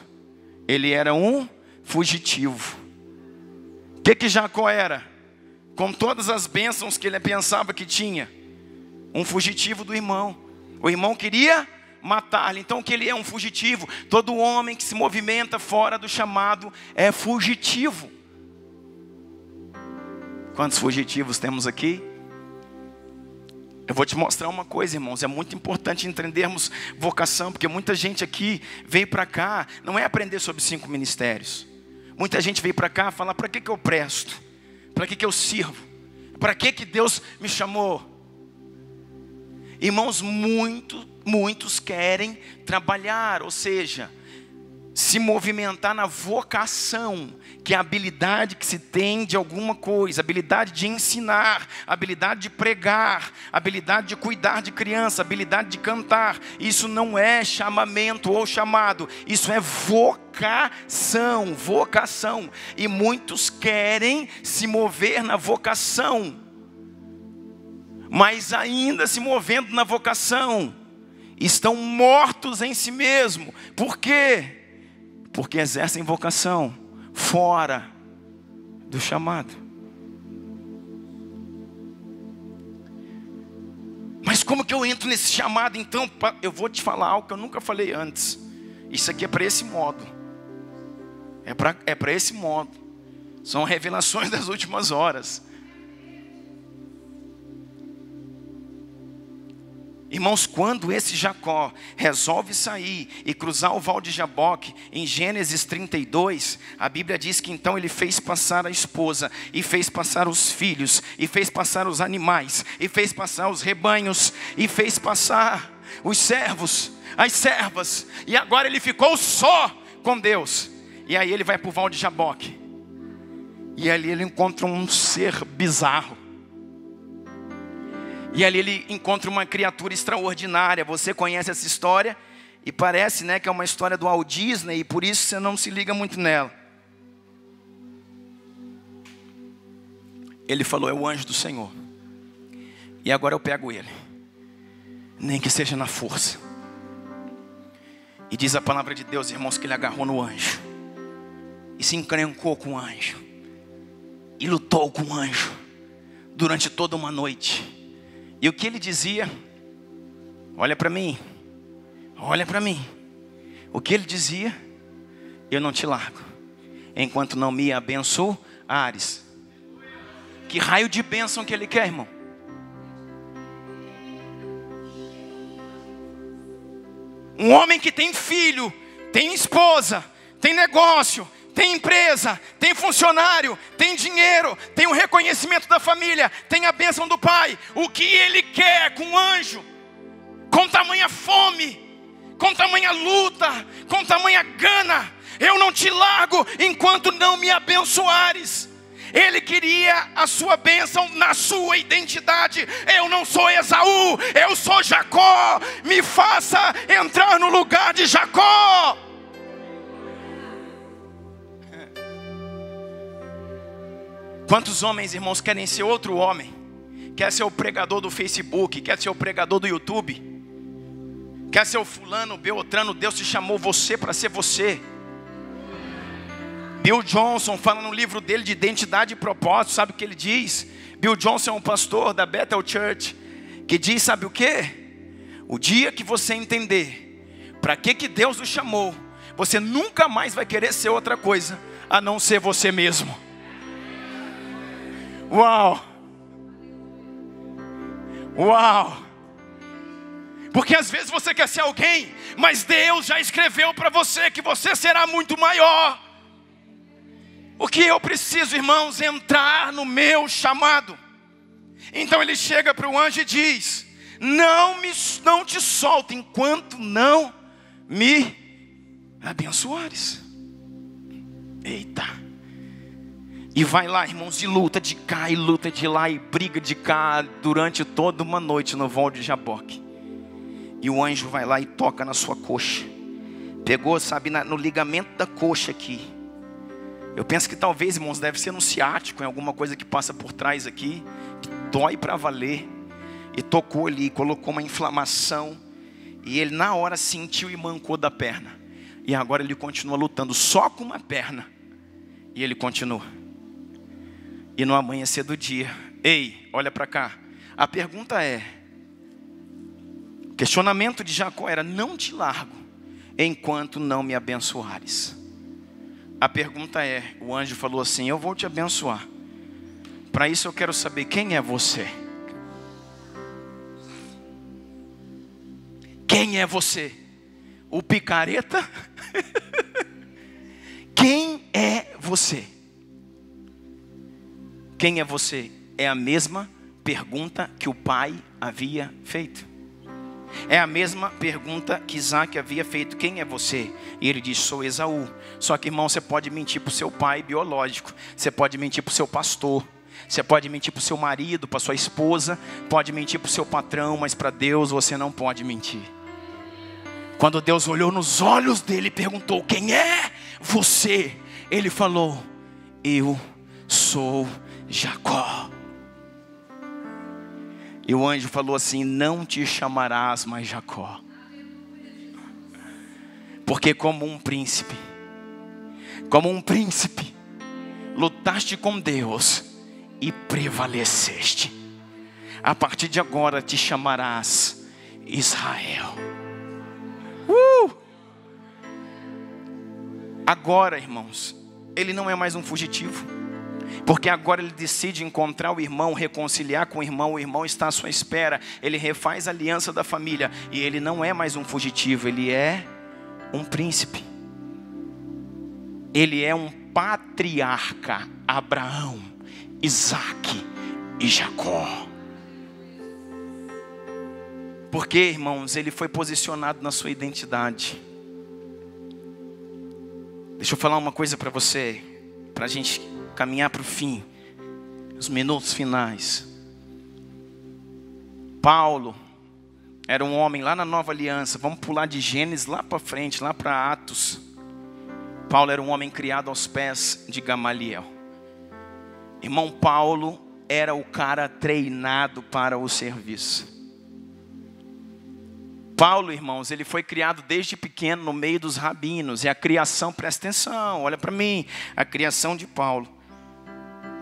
ele era um fugitivo. O que Jacó era? Com todas as bênçãos que ele pensava que tinha, um fugitivo do irmão. O irmão queria matá-lo. Então o que ele é? Um fugitivo. Todo homem que se movimenta fora do chamado é fugitivo. Quantos fugitivos temos aqui? Eu vou te mostrar uma coisa, irmãos. É muito importante entendermos vocação, porque muita gente aqui veio para cá, não é aprender sobre 5 ministérios. Muita gente veio para cá falar: para que eu presto? Para que eu sirvo? Para que Deus me chamou? Irmãos, muitos querem trabalhar, ou seja, se movimentar na vocação, que é a habilidade que se tem de alguma coisa, habilidade de ensinar, habilidade de pregar, habilidade de cuidar de criança, habilidade de cantar. Isso não é chamamento ou chamado, isso é vocação. E muitos querem se mover na vocação, mas ainda se movendo na vocação, estão mortos em si mesmo. Por quê? Porque exercem vocação fora do chamado. Mas como que eu entro nesse chamado então? Eu vou te falar algo que eu nunca falei antes. Isso aqui é para esse modo. É para esse modo. São revelações das últimas horas. Irmãos, quando esse Jacó resolve sair e cruzar o val de Jaboque, em Gênesis 32, a Bíblia diz que então ele fez passar a esposa, e fez passar os filhos, e fez passar os animais, e fez passar os rebanhos, e fez passar os servos, as servas, e agora ele ficou só com Deus. E aí ele vai para o val de Jaboque, e ali ele encontra um ser bizarro. E ali ele encontra uma criatura extraordinária. Você conhece essa história e parece, né, que é uma história do Walt Disney, e por isso você não se liga muito nela. Ele falou: é o anjo do Senhor, e agora eu pego ele, nem que seja na força. E diz a palavra de Deus, irmãos, que ele agarrou no anjo e se encrencou com o anjo e lutou com o anjo durante toda uma noite. E o que ele dizia? Olha para mim, olha para mim. O que ele dizia? Eu não te largo enquanto não me abençoares. Que raio de bênção que ele quer, irmão? Um homem que tem filho, tem esposa, tem negócio, tem empresa, tem funcionário, tem dinheiro, tem o reconhecimento da família, tem a bênção do pai. O que ele quer com o anjo? Com tamanha fome, com tamanha luta, com tamanha gana: eu não te largo enquanto não me abençoares. Ele queria a sua bênção na sua identidade. Eu não sou Esaú, eu sou Jacó. Me faça entrar no lugar de Jacó. Quantos homens, irmãos, querem ser outro homem? Quer ser o pregador do Facebook, quer ser o pregador do YouTube, Quer ser o fulano, o beltrano? Deus te chamou você para ser você. Bill Johnson fala no livro dele de identidade e propósito. Sabe o que ele diz? Bill Johnson é um pastor da Bethel Church, que diz, sabe o que? O dia que você entender para que Deus o chamou, você nunca mais vai querer ser outra coisa a não ser você mesmo. Uau! Uau! Porque às vezes você quer ser alguém, mas Deus já escreveu para você que você será muito maior. O que eu preciso, irmãos, entrar no meu chamado. Então ele chega para o anjo e diz: não te solto enquanto não me abençoares. Eita. E vai lá, irmãos, e luta de cá e luta de lá e briga de cá durante toda uma noite no vale de Jaboque. E o anjo vai lá e toca na sua coxa. Pegou, sabe, no ligamento da coxa aqui. Eu penso que talvez, irmãos, deve ser no ciático, em alguma coisa que passa por trás aqui, que dói para valer. E tocou ali, colocou uma inflamação. E ele na hora sentiu e mancou da perna. E agora ele continua lutando só com uma perna. E ele continua. E no amanhecer do dia, ei, olha para cá. A pergunta é, o questionamento de Jacó era: não te largo enquanto não me abençoares. A pergunta é, o anjo falou assim: eu vou te abençoar. Para isso eu quero saber quem é você. Quem é você? O picareta? Quem é você? Quem é você? É a mesma pergunta que o pai havia feito. É a mesma pergunta que Isaac havia feito: quem é você? E ele diz: sou Esaú. Só que, irmão, você pode mentir para o seu pai biológico, você pode mentir para o seu pastor, você pode mentir para o seu marido, para sua esposa, pode mentir para o seu patrão, mas para Deus você não pode mentir. Quando Deus olhou nos olhos dele e perguntou: quem é você? Ele falou: eu sou Jacó. E o anjo falou assim: não te chamarás mais Jacó, porque como um príncipe, lutaste com Deus e prevaleceste. A partir de agora te chamarás Israel. Agora, irmãos, ele não é mais um fugitivo, porque agora ele decide encontrar o irmão, reconciliar com o irmão está à sua espera. Ele refaz a aliança da família, e ele não é mais um fugitivo, ele é um príncipe. Ele é um patriarca: Abraão, Isaac e Jacó. Porque, irmãos, ele foi posicionado na sua identidade. Deixa eu falar uma coisa para você, para a gente caminhar para o fim, os minutos finais. Paulo era um homem lá na Nova Aliança. Vamos pular de Gênesis lá para frente, lá para Atos. Paulo era um homem criado aos pés de Gamaliel. Irmão, Paulo era o cara treinado para o serviço. Paulo, irmãos, ele foi criado desde pequeno no meio dos rabinos. E a criação, presta atenção, olha para mim. A criação de Paulo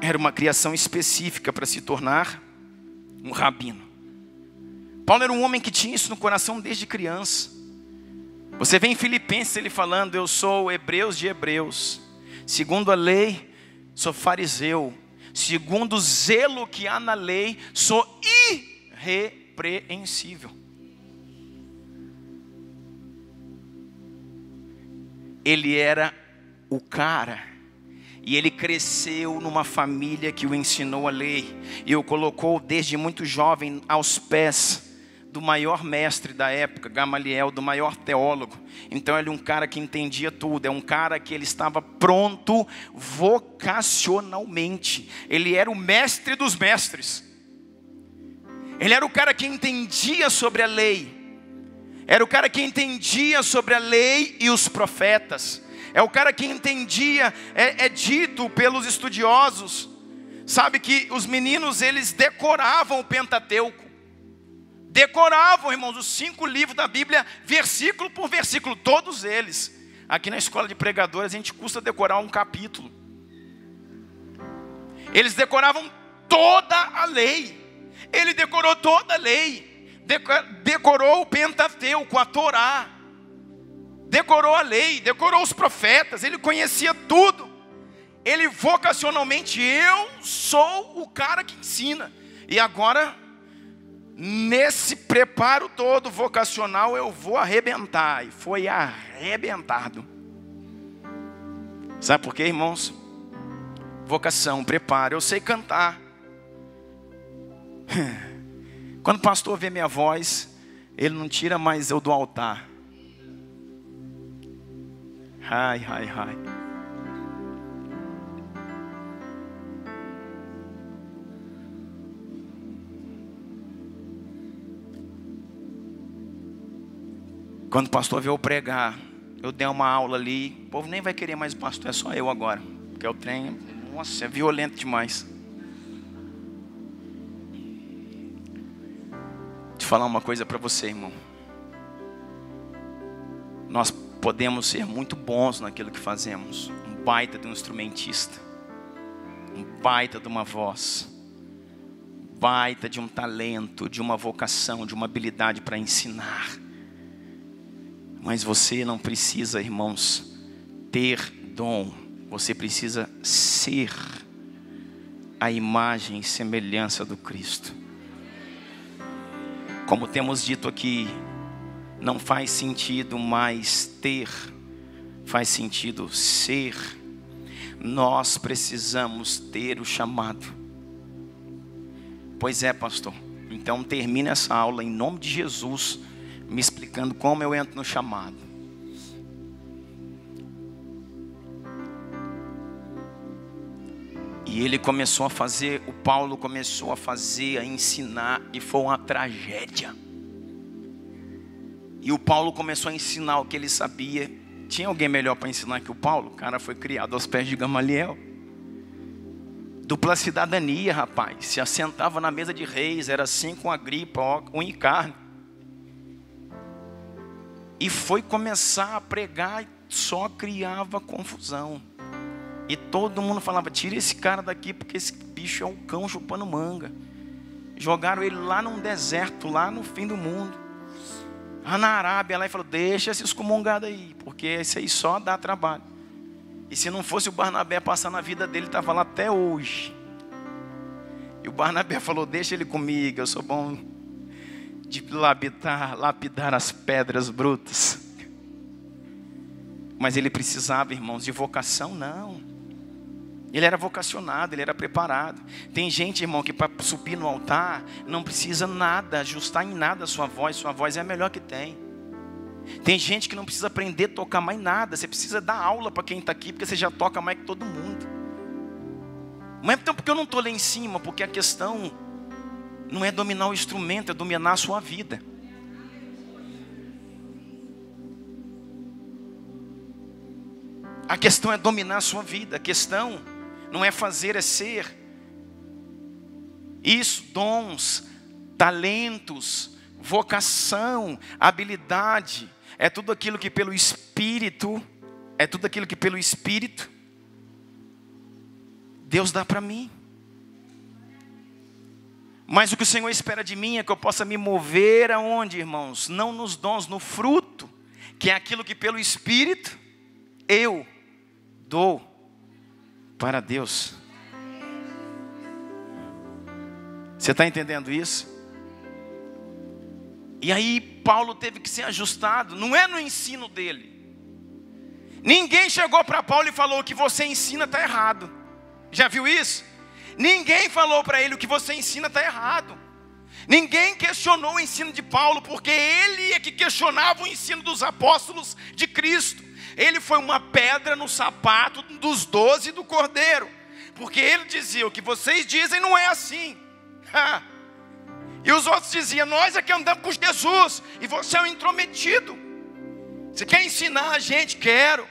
era uma criação específica para se tornar um rabino. Paulo era um homem que tinha isso no coração desde criança. Você vê em Filipenses ele falando: eu sou hebreus de hebreus, segundo a lei sou fariseu, segundo o zelo que há na lei sou irrepreensível. Ele era o cara, e ele cresceu numa família que o ensinou a lei, e o colocou desde muito jovem aos pés do maior mestre da época, Gamaliel, do maior teólogo. Então ele é um cara que entendia tudo, é um cara que ele estava pronto vocacionalmente. Ele era o mestre dos mestres. Ele era o cara que entendia sobre a lei. Era o cara que entendia sobre a lei e os profetas. É o cara que entendia, é dito pelos estudiosos, sabe, que os meninos eles decoravam o Pentateuco. Decoravam, irmãos, os 5 livros da Bíblia, versículo por versículo, todos eles. Aqui na escola de pregadores a gente custa decorar um capítulo. Eles decoravam toda a lei. Ele decorou toda a lei. Decorou o Pentateuco, a Torá. Decorou a lei, decorou os profetas. Ele conhecia tudo. Ele vocacionalmente, eu sou o cara que ensina. E agora, nesse preparo todo vocacional, eu vou arrebentar. E foi arrebentado. Sabe por quê, irmãos? Vocação, preparo. Eu sei cantar. Quando o pastor vê minha voz, ele não tira mais eu do altar. Ai, ai, ai. Quando o pastor veio eu pregar, eu dei uma aula ali, o povo nem vai querer mais pastor, é só eu agora. Porque o trem, nossa, é violento demais. Deixa eu falar uma coisa para você, irmão. Nós podemos ser muito bons naquilo que fazemos. Um baita de um instrumentista. Um baita de uma voz. Baita de um talento, de uma vocação, de uma habilidade para ensinar. Mas você não precisa, irmãos, ter dom. Você precisa ser a imagem e semelhança do Cristo. Como temos dito aqui, não faz sentido mais ter, faz sentido ser. Nós precisamos ter o chamado. Pois é, pastor. Então termine essa aula em nome de Jesus, me explicando como eu entro no chamado. E ele começou a fazer, o Paulo começou a fazer, a ensinar, e foi uma tragédia. E o Paulo começou a ensinar o que ele sabia. Tinha alguém melhor para ensinar que o Paulo? O cara foi criado aos pés de Gamaliel. Dupla cidadania, rapaz. Se assentava na mesa de reis, era assim com Agripa, unha e carne. E foi começar a pregar e só criava confusão. E todo mundo falava, tira esse cara daqui porque esse bicho é um cão chupando manga. Jogaram ele lá num deserto, lá no fim do mundo. Lá na Arábia, lá e falou, deixa esse excomungado aí, porque esse aí só dá trabalho. E se não fosse o Barnabé passar na vida dele, estava lá até hoje. E o Barnabé falou, deixa ele comigo, eu sou bom de lapidar as pedras brutas. Mas ele precisava, irmãos, de vocação? Não. Ele era vocacionado, ele era preparado. Tem gente, irmão, que para subir no altar não precisa nada, ajustar em nada a sua voz é a melhor que tem. Tem gente que não precisa aprender a tocar mais nada, você precisa dar aula para quem está aqui, porque você já toca mais que todo mundo. Mas então porque eu não estou lá em cima? Porque a questão não é dominar o instrumento, é dominar a sua vida. A questão é dominar a sua vida. A questão não é fazer, é ser. Isso, dons, talentos, vocação, habilidade, é tudo aquilo que pelo Espírito, Deus dá para mim. Mas o que o Senhor espera de mim é que eu possa me mover aonde, irmãos? Não nos dons, no fruto, que é aquilo que pelo Espírito eu dou para Deus. Você está entendendo isso? E aí Paulo teve que ser ajustado. Não é no ensino dele. Ninguém chegou para Paulo e falou: o que você ensina está errado. Já viu isso? Ninguém falou para ele: o que você ensina está errado. Ninguém questionou o ensino de Paulo, porque ele é que questionava o ensino dos apóstolos de Cristo. Ele foi uma pedra no sapato dos 12 do Cordeiro, porque ele dizia: o que vocês dizem não é assim. E os outros diziam: nós é que andamos com Jesus, e você é um intrometido. Você quer ensinar a gente? Quero.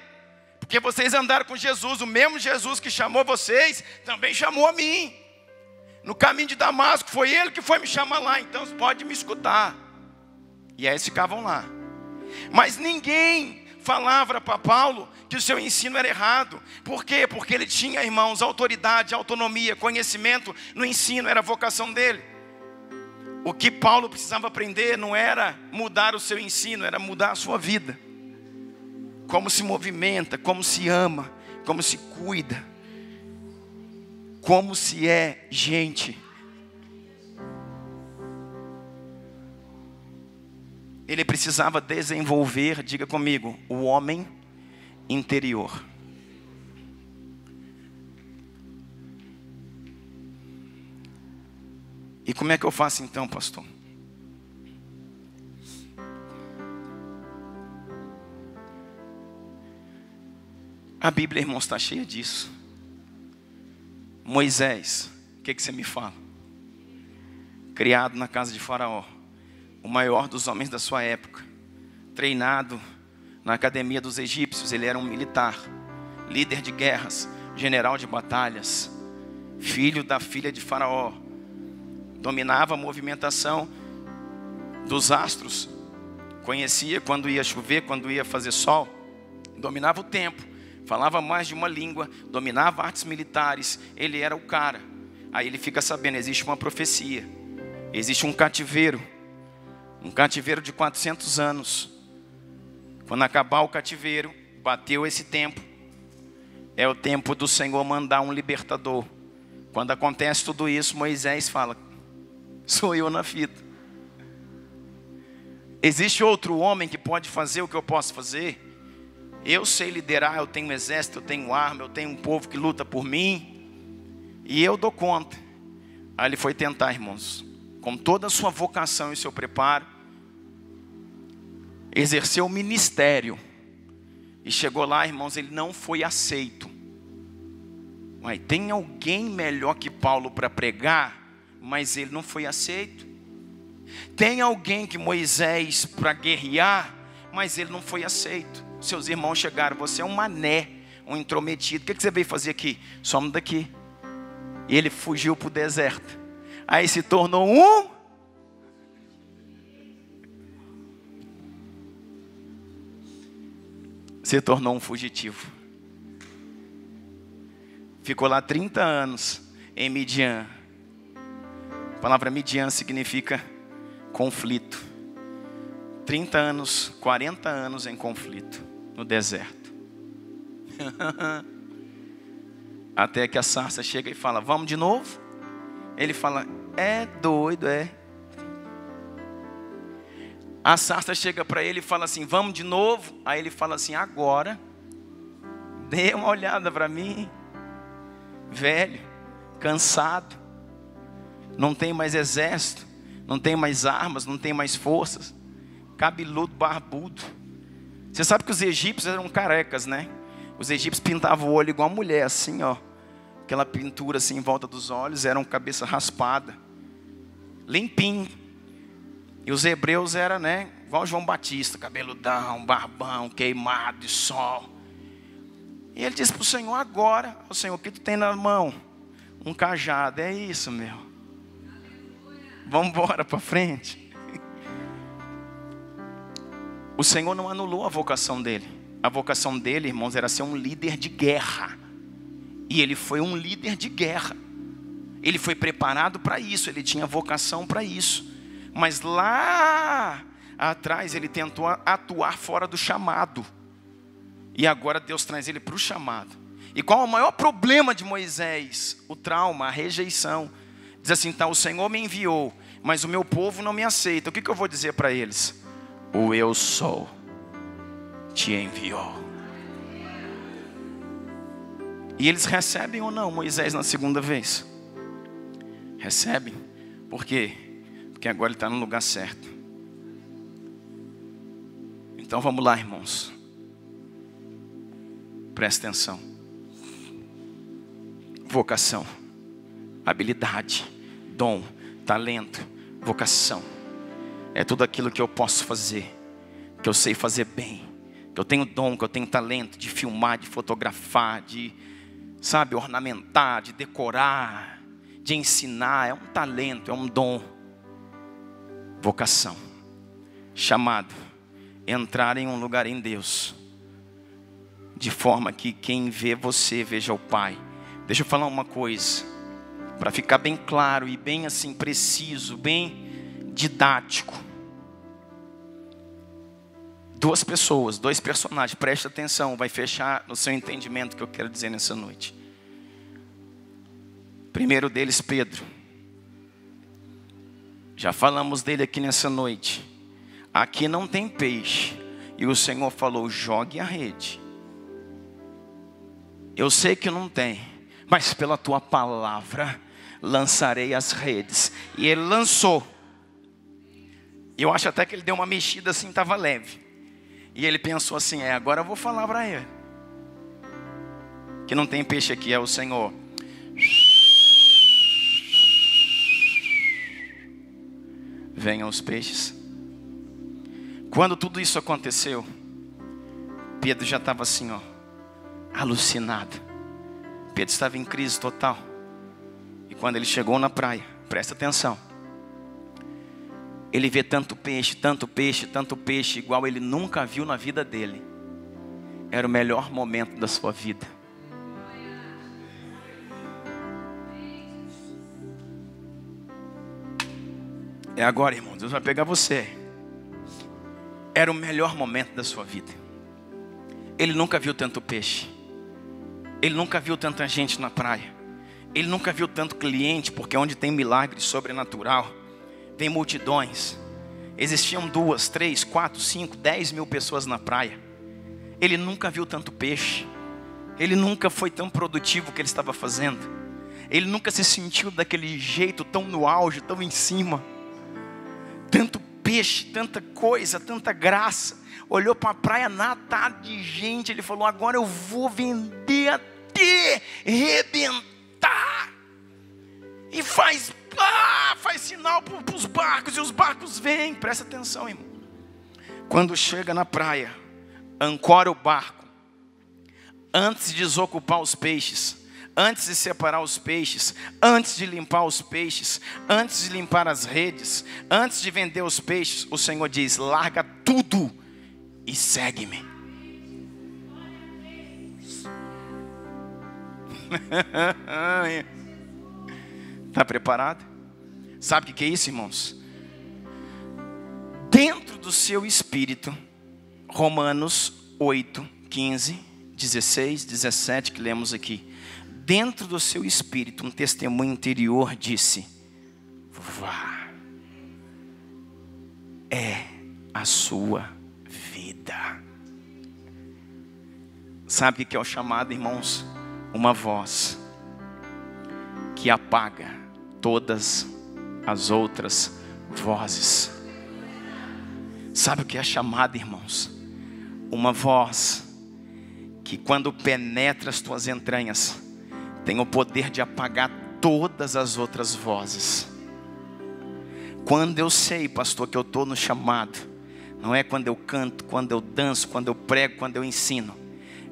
Porque vocês andaram com Jesus, o mesmo Jesus que chamou vocês, também chamou a mim. no caminho de Damasco, foi ele que foi me chamar lá, então você pode me escutar. E aí eles ficavam lá. Mas ninguém falava para Paulo que o seu ensino era errado. Por quê? Porque ele tinha, irmãos, autoridade, autonomia, conhecimento no ensino, era a vocação dele. O que Paulo precisava aprender não era mudar o seu ensino, era mudar a sua vida. Como se movimenta, como se ama, como se cuida, como se é gente. Ele precisava desenvolver, diga comigo, o homem interior. E como é que eu faço então, pastor? A Bíblia, irmãos, está cheia disso. Moisés, o que você me fala? Criado na casa de Faraó, o maior dos homens da sua época, treinado na academia dos egípcios. Ele era um militar, líder de guerras, general de batalhas, filho da filha de Faraó. Dominava a movimentação dos astros, conhecia quando ia chover, quando ia fazer sol, dominava o tempo, falava mais de uma língua, dominava artes militares. Ele era o cara. Aí ele fica sabendo, existe uma profecia, existe um cativeiro de 400 anos. Quando acabar o cativeiro, bateu esse tempo, é o tempo do Senhor mandar um libertador. Quando acontece tudo isso, Moisés fala, sou eu na fita. Existe outro homem que pode fazer o que eu posso fazer? Eu sei liderar, eu tenho um exército, eu tenho arma, eu tenho um povo que luta por mim, e eu dou conta. Aí ele foi tentar, irmãos, com toda a sua vocação e seu preparo, exerceu o ministério, e chegou lá, irmãos, ele não foi aceito. Mas tem alguém melhor que Paulo para pregar? Mas ele não foi aceito. Tem alguém que Moisés para guerrear? Mas ele não foi aceito. Seus irmãos chegaram, você é um mané, um intrometido, o que você veio fazer aqui? Somos daqui. E ele fugiu para o deserto. Aí se tornou um fugitivo. Ficou lá 30 anos em Midian. A palavra Midian significa conflito. 30 anos, 40 anos em conflito, no deserto. Até que a sarça chega e fala, vamos de novo? Ele fala, é doido, é. A sarça chega para ele e fala assim, vamos de novo? Aí ele fala assim, agora, dê uma olhada para mim. Velho, cansado, não tem mais exército, não tem mais armas, não tem mais forças, cabeludo, barbudo. Você sabe que os egípcios eram carecas, né? Os egípcios pintavam o olho igual a mulher, assim, ó. Aquela pintura assim em volta dos olhos, eram cabeça raspada, limpinho. E os hebreus eram, né, igual João Batista, cabeludão, barbão, queimado de sol. E ele disse para o Senhor, agora, o Senhor, o que tu tem na mão? Um cajado, é isso, meu. Vamos embora para frente. O Senhor não anulou a vocação dele. A vocação dele, irmãos, era ser um líder de guerra. E ele foi um líder de guerra. Ele foi preparado para isso, ele tinha vocação para isso. Mas lá atrás ele tentou atuar fora do chamado. E agora Deus traz ele para o chamado. E qual é o maior problema de Moisés? O trauma, a rejeição. Diz assim, tá, o Senhor me enviou, mas o meu povo não me aceita. O que eu vou dizer para eles? O eu sou te enviou. E eles recebem ou não Moisés na segunda vez? Recebem. Por quê? Porque agora ele está no lugar certo. Então vamos lá, irmãos. Presta atenção. Vocação, habilidade, dom, talento, vocação. É tudo aquilo que eu posso fazer, que eu sei fazer bem, que eu tenho dom, que eu tenho talento de filmar, de fotografar, de, sabe, ornamentar, de decorar. de ensinar, é um talento, é um dom. Vocação, chamado, entrar em um lugar em Deus, de forma que quem vê você veja o Pai. Deixa eu falar uma coisa, para ficar bem claro e bem assim preciso, bem didático. Duas pessoas, dois personagens, preste atenção, vai fechar no seu entendimento o que eu quero dizer nessa noite. Primeiro deles, Pedro. Já falamos dele aqui nessa noite. Aqui não tem peixe. E o Senhor falou, jogue a rede. Eu sei que não tem, mas pela tua palavra lançarei as redes. E ele lançou. Eu acho até que ele deu uma mexida assim, estava leve. E ele pensou assim, agora eu vou falar para ele. Que não tem peixe aqui, é o Senhor. Venham os peixes. Quando tudo isso aconteceu, Pedro já estava assim, alucinado. Pedro estava em crise total. E quando ele chegou na praia, presta atenção, ele vê tanto peixe, tanto peixe, tanto peixe, igual ele nunca viu na vida dele. Era o melhor momento da sua vida. É agora, irmão, Deus vai pegar você. Era o melhor momento da sua vida. Ele nunca viu tanto peixe. Ele nunca viu tanta gente na praia. Ele nunca viu tanto cliente, porque onde tem milagre sobrenatural, tem multidões. Existiam 2, 3, 4, 5, 10 mil pessoas na praia. Ele nunca viu tanto peixe. Ele nunca foi tão produtivo que ele estava fazendo. Ele nunca se sentiu daquele jeito, tão no auge, tão em cima. Tanto peixe, tanta coisa, tanta graça. Olhou para a praia nada de gente. Ele falou, agora eu vou vender até rebentar. E faz sinal para os barcos. E os barcos vêm. Presta atenção, irmão. Quando chega na praia, ancora o barco. Antes de desocupar os peixes, antes de separar os peixes, antes de limpar os peixes, antes de limpar as redes, antes de vender os peixes, o Senhor diz, larga tudo e segue-me. Está preparado? Sabe o que é isso, irmãos? Dentro do seu espírito, Romanos 8, 15, 16, 17, que lemos aqui. Dentro do seu espírito, um testemunho interior disse, vá, é a sua vida. Sabe o que é o chamado, irmãos? Uma voz que apaga todas as outras vozes. Sabe o que é chamado, irmãos? Uma voz que quando penetra as tuas entranhas, tem o poder de apagar todas as outras vozes. Quando eu sei, pastor, que eu estou no chamado, não é quando eu canto, quando eu danço, quando eu prego, quando eu ensino.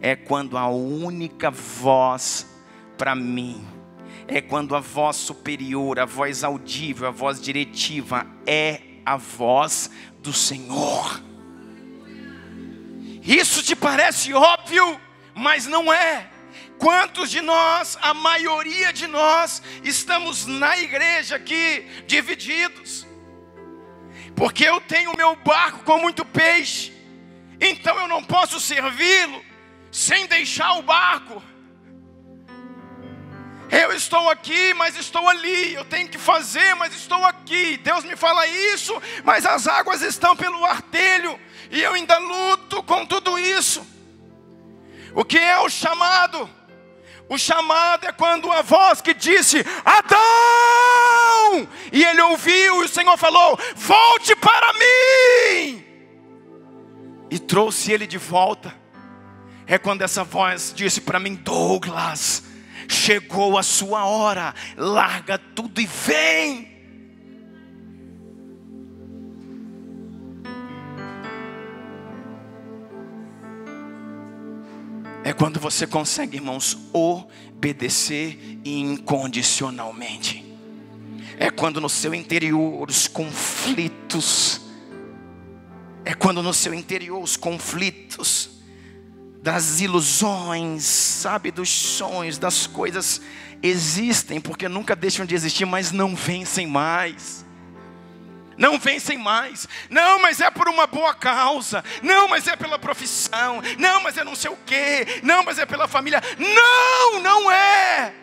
É quando a única voz para mim, é quando a voz superior, a voz audível, a voz diretiva é a voz do Senhor. Isso te parece óbvio, mas não é. Quantos de nós, a maioria de nós, estamos na igreja aqui divididos? Porque eu tenho meu barco com muito peixe, então eu não posso servi-lo sem deixar o barco. Eu estou aqui, mas estou ali. Eu tenho que fazer, mas estou aqui. Deus me fala isso, mas as águas estão pelo artelho e eu ainda luto com tudo isso. O que é o chamado? O chamado é quando a voz que disse, Adão! E ele ouviu e o Senhor falou, volte para mim! E trouxe ele de volta. É quando essa voz disse para mim, Douglas, chegou a sua hora, larga tudo e vem. É quando você consegue, irmãos, obedecer incondicionalmente. É quando no seu interior os conflitos, das ilusões, sabe, dos sonhos, das coisas existem, porque nunca deixam de existir, mas não vencem mais. Não vencem mais. Não, mas é por uma boa causa. Não, mas é pela profissão. Não, mas é não sei o quê. Não, mas é pela família. Não, não é.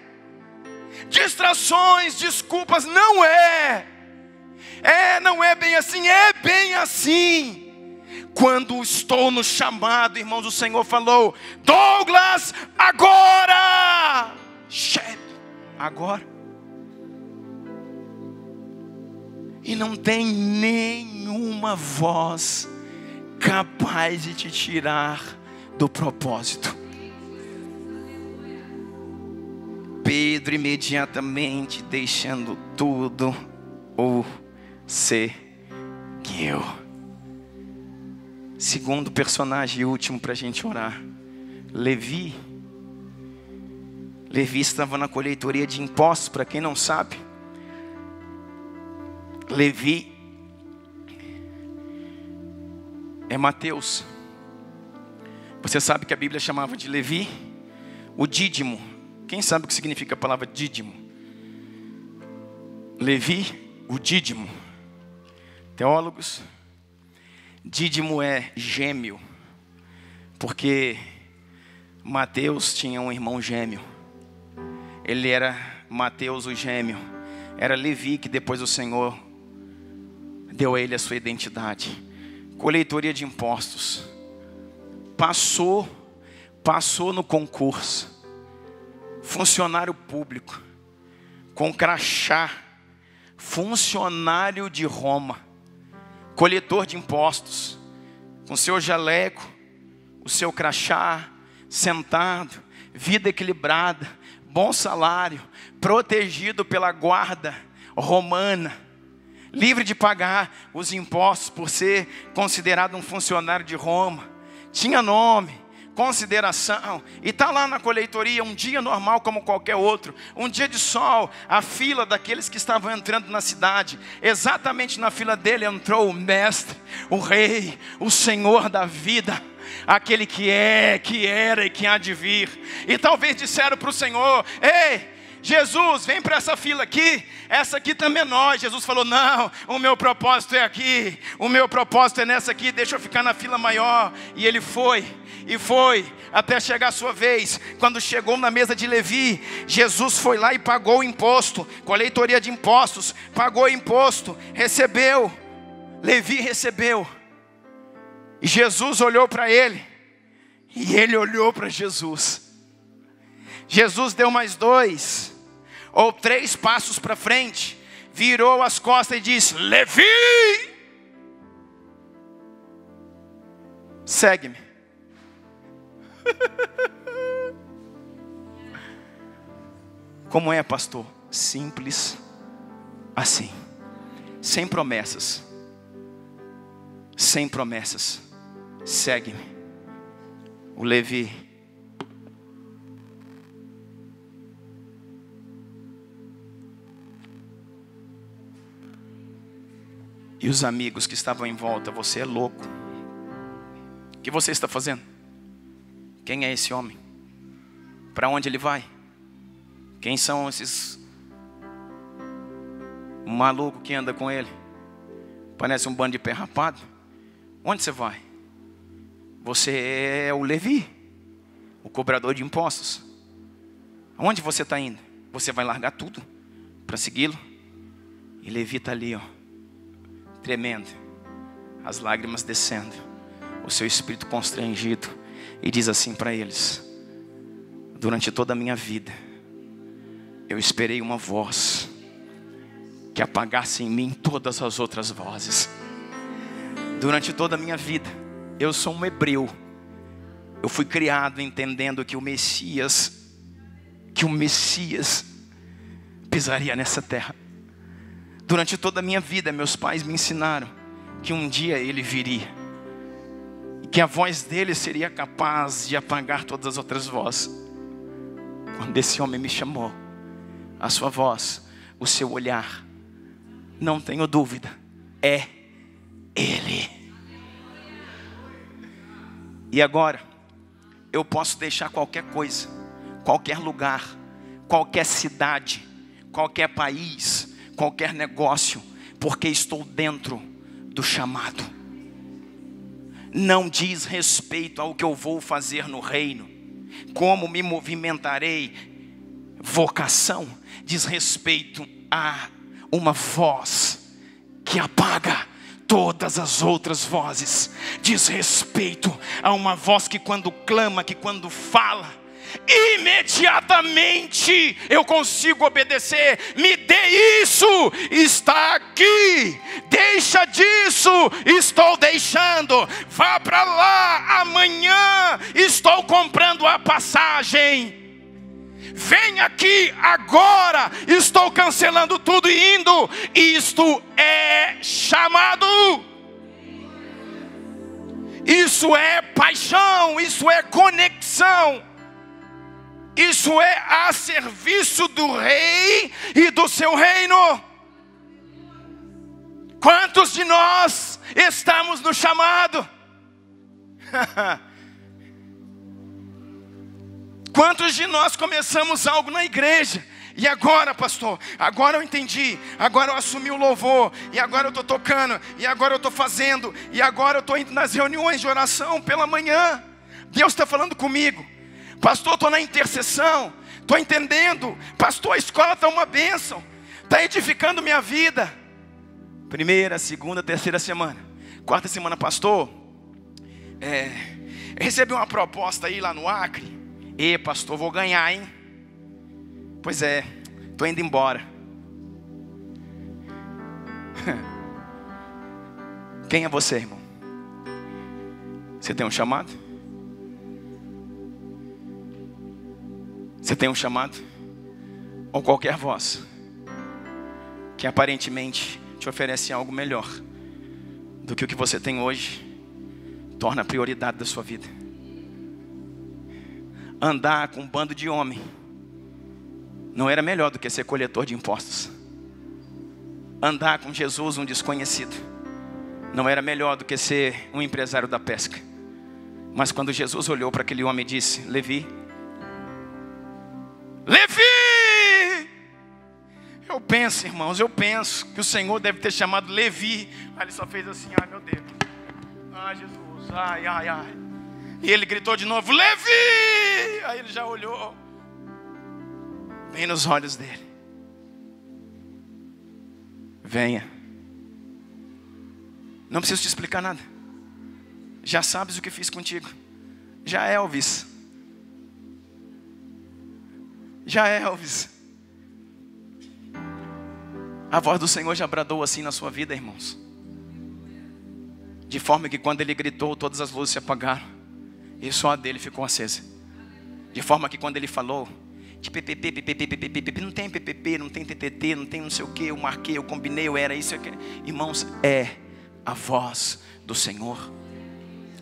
Distrações, desculpas, não é. Não é bem assim, é bem assim. Quando estou no chamado, irmãos, o Senhor falou: Douglas, agora. Agora. E não tem nenhuma voz capaz de te tirar do propósito. Pedro imediatamente deixando tudo, o seguiu. Segundo personagem e último para a gente orar, Levi. Levi estava na colheitoria de impostos, para quem não sabe. Levi é Mateus. Você sabe que a Bíblia chamava de Levi o dídimo. Quem sabe o que significa a palavra dídimo? Levi, o dídimo. Teólogos, dídimo é gêmeo, porque Mateus tinha um irmão gêmeo. Ele era Mateus o gêmeo. Era Levi que depois o Senhor deu a ele a sua identidade. Colheitoria de impostos. Passou no concurso. Funcionário público, com crachá, funcionário de Roma, coletor de impostos, com seu jaleco, o seu crachá, sentado, vida equilibrada, bom salário, protegido pela guarda romana, livre de pagar os impostos por ser considerado um funcionário de Roma, tinha nome, consideração, e está lá na colheitoria, um dia normal como qualquer outro, um dia de sol, a fila daqueles que estavam entrando na cidade. Exatamente na fila dele entrou o mestre, o rei, o Senhor da vida, aquele que é, que era e que há de vir. E talvez disseram para o Senhor: ei, Jesus, vem para essa fila aqui, essa aqui também é nós. Jesus falou: não, o meu propósito é aqui, o meu propósito é nessa aqui, deixa eu ficar na fila maior. E ele foi, até chegar a sua vez. Quando chegou na mesa de Levi, Jesus foi lá e pagou o imposto, colheitoria de impostos, pagou o imposto, recebeu, Levi recebeu. E Jesus olhou para ele, e ele olhou para Jesus. Jesus deu mais 2 ou 3 passos para frente, virou as costas e disse: Levi, segue-me. Como é, pastor? Simples assim, sem promessas, segue-me. O Levi e os amigos que estavam em volta: você é louco. O que você está fazendo? Quem é esse homem? Para onde ele vai? Quem são esses malucos que anda com ele? Parece um bando de pé rapado. Onde você vai? Você é o Levi, o cobrador de impostos. Aonde você está indo? Você vai largar tudo para segui-lo? E Levi está ali, tremendo, as lágrimas descendo, o seu espírito constrangido, e diz assim para eles: durante toda a minha vida, eu esperei uma voz que apagasse em mim todas as outras vozes. Durante toda a minha vida, eu sou um hebreu. Eu fui criado entendendo que o Messias pisaria nessa terra. Durante toda a minha vida, meus pais me ensinaram que um dia ele viria. que a voz dele seria capaz de apagar todas as outras vozes. Quando esse homem me chamou, a sua voz, o seu olhar, não tenho dúvida, é Ele. E agora, eu posso deixar qualquer coisa, qualquer lugar, qualquer cidade, qualquer país, qualquer negócio, porque estou dentro do chamado. Não diz respeito ao que eu vou fazer no reino, como me movimentarei. Vocação diz respeito a uma voz que apaga todas as outras vozes. Diz respeito a uma voz que quando clama, que quando fala, imediatamente eu consigo obedecer. Me dê isso, está aqui. Deixa disso, estou deixando. Vá para lá, amanhã estou comprando a passagem. Vem aqui agora, estou cancelando tudo e indo. Isto é chamado. Isso é paixão, isso é conexão. Isso é a serviço do rei e do seu reino. Quantos de nós estamos no chamado? Quantos de nós começamos algo na igreja? E agora, pastor, agora eu entendi, agora eu assumi o louvor, e agora eu estou tocando, e agora eu estou fazendo, e agora eu estou indo nas reuniões de oração pela manhã. Deus está falando comigo. Pastor, estou na intercessão, estou entendendo. Pastor, a escola está uma bênção, está edificando minha vida. Primeira, segunda, terceira semana. Quarta semana, pastor, recebi uma proposta aí lá no Acre. E pastor, vou ganhar, hein? Pois é, estou indo embora. Quem é você, irmão? Você tem um chamado? Você tem um chamado? Ou qualquer voz que aparentemente te oferece algo melhor do que o que você tem hoje, torna a prioridade da sua vida. Andar com um bando de homem não era melhor do que ser coletor de impostos. Andar com Jesus, um desconhecido, não era melhor do que ser um empresário da pesca. Mas quando Jesus olhou para aquele homem e disse: Levi, Levi! Eu penso, irmãos, que o Senhor deve ter chamado Levi. Aí ele só fez assim: ai meu Deus, ai Jesus, ai, ai, ai. E ele gritou de novo: Levi! Aí ele já olhou bem nos olhos dele. Venha. Não preciso te explicar nada. Já sabes o que fiz contigo. Já Elvis. Já Elvis. A voz do Senhor já bradou assim na sua vida, irmãos. De forma que quando ele gritou, todas as luzes se apagaram e só a dele ficou acesa. De forma que quando ele falou de PPP, não tem PPP, não tem TTT, não tem não sei o que, eu marquei, eu combinei, eu era isso, irmãos, é a voz do Senhor,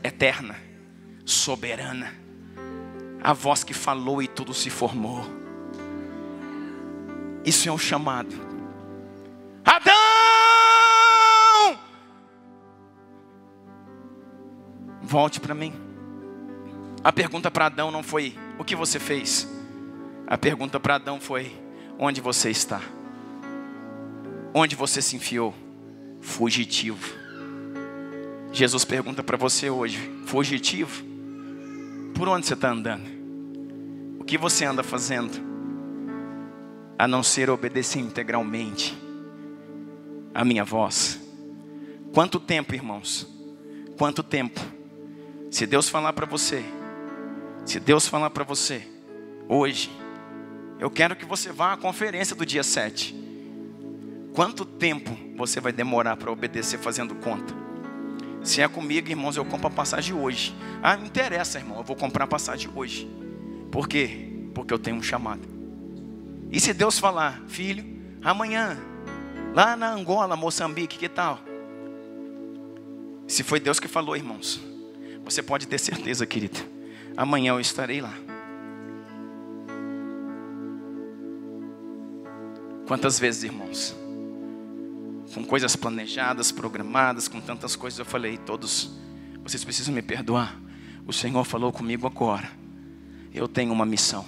eterna, soberana, a voz que falou e tudo se formou. Isso é um chamado. Adão! Volte para mim. A pergunta para Adão não foi: o que você fez? A pergunta para Adão foi: onde você está? Onde você se enfiou? Fugitivo. Jesus pergunta para você hoje: fugitivo? Por onde você está andando? O que você anda fazendo? A não ser obedecer integralmente a minha voz. Quanto tempo, irmãos? Quanto tempo? Se Deus falar para você, hoje, eu quero que você vá à conferência do dia 7. Quanto tempo você vai demorar para obedecer fazendo conta? Se é comigo, irmãos, eu compro a passagem hoje. Ah, não interessa, irmão, eu vou comprar a passagem hoje. Por quê? Porque eu tenho um chamado. E se Deus falar: filho, amanhã, lá na Angola, Moçambique, que tal? Se foi Deus que falou, irmãos, Você pode ter certeza, querida, amanhã eu estarei lá. Quantas vezes, irmãos, com coisas planejadas, programadas, com tantas coisas, eu falei: todos, vocês precisam me perdoar. O Senhor falou comigo agora. Eu tenho uma missão.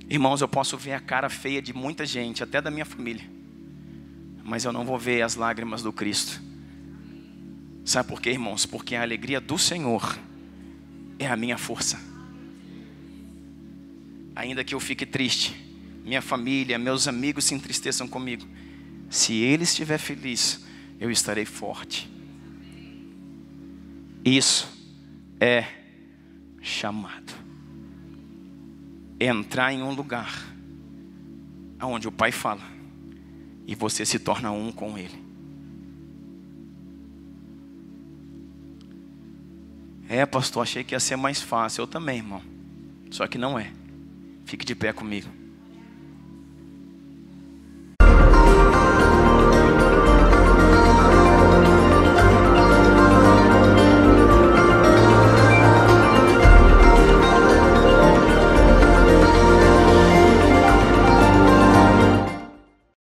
Irmãos, eu posso ver a cara feia de muita gente, até da minha família, mas eu não vou ver as lágrimas do Cristo. Sabe por quê, irmãos? Porque a alegria do Senhor é a minha força. Ainda que eu fique triste, minha família, meus amigos se entristeçam comigo, se Ele estiver feliz, eu estarei forte. Isso é chamado. É entrar em um lugar onde o Pai fala e você se torna um com Ele. Pastor, achei que ia ser mais fácil. Eu também, irmão. Só que não é. Fique de pé comigo.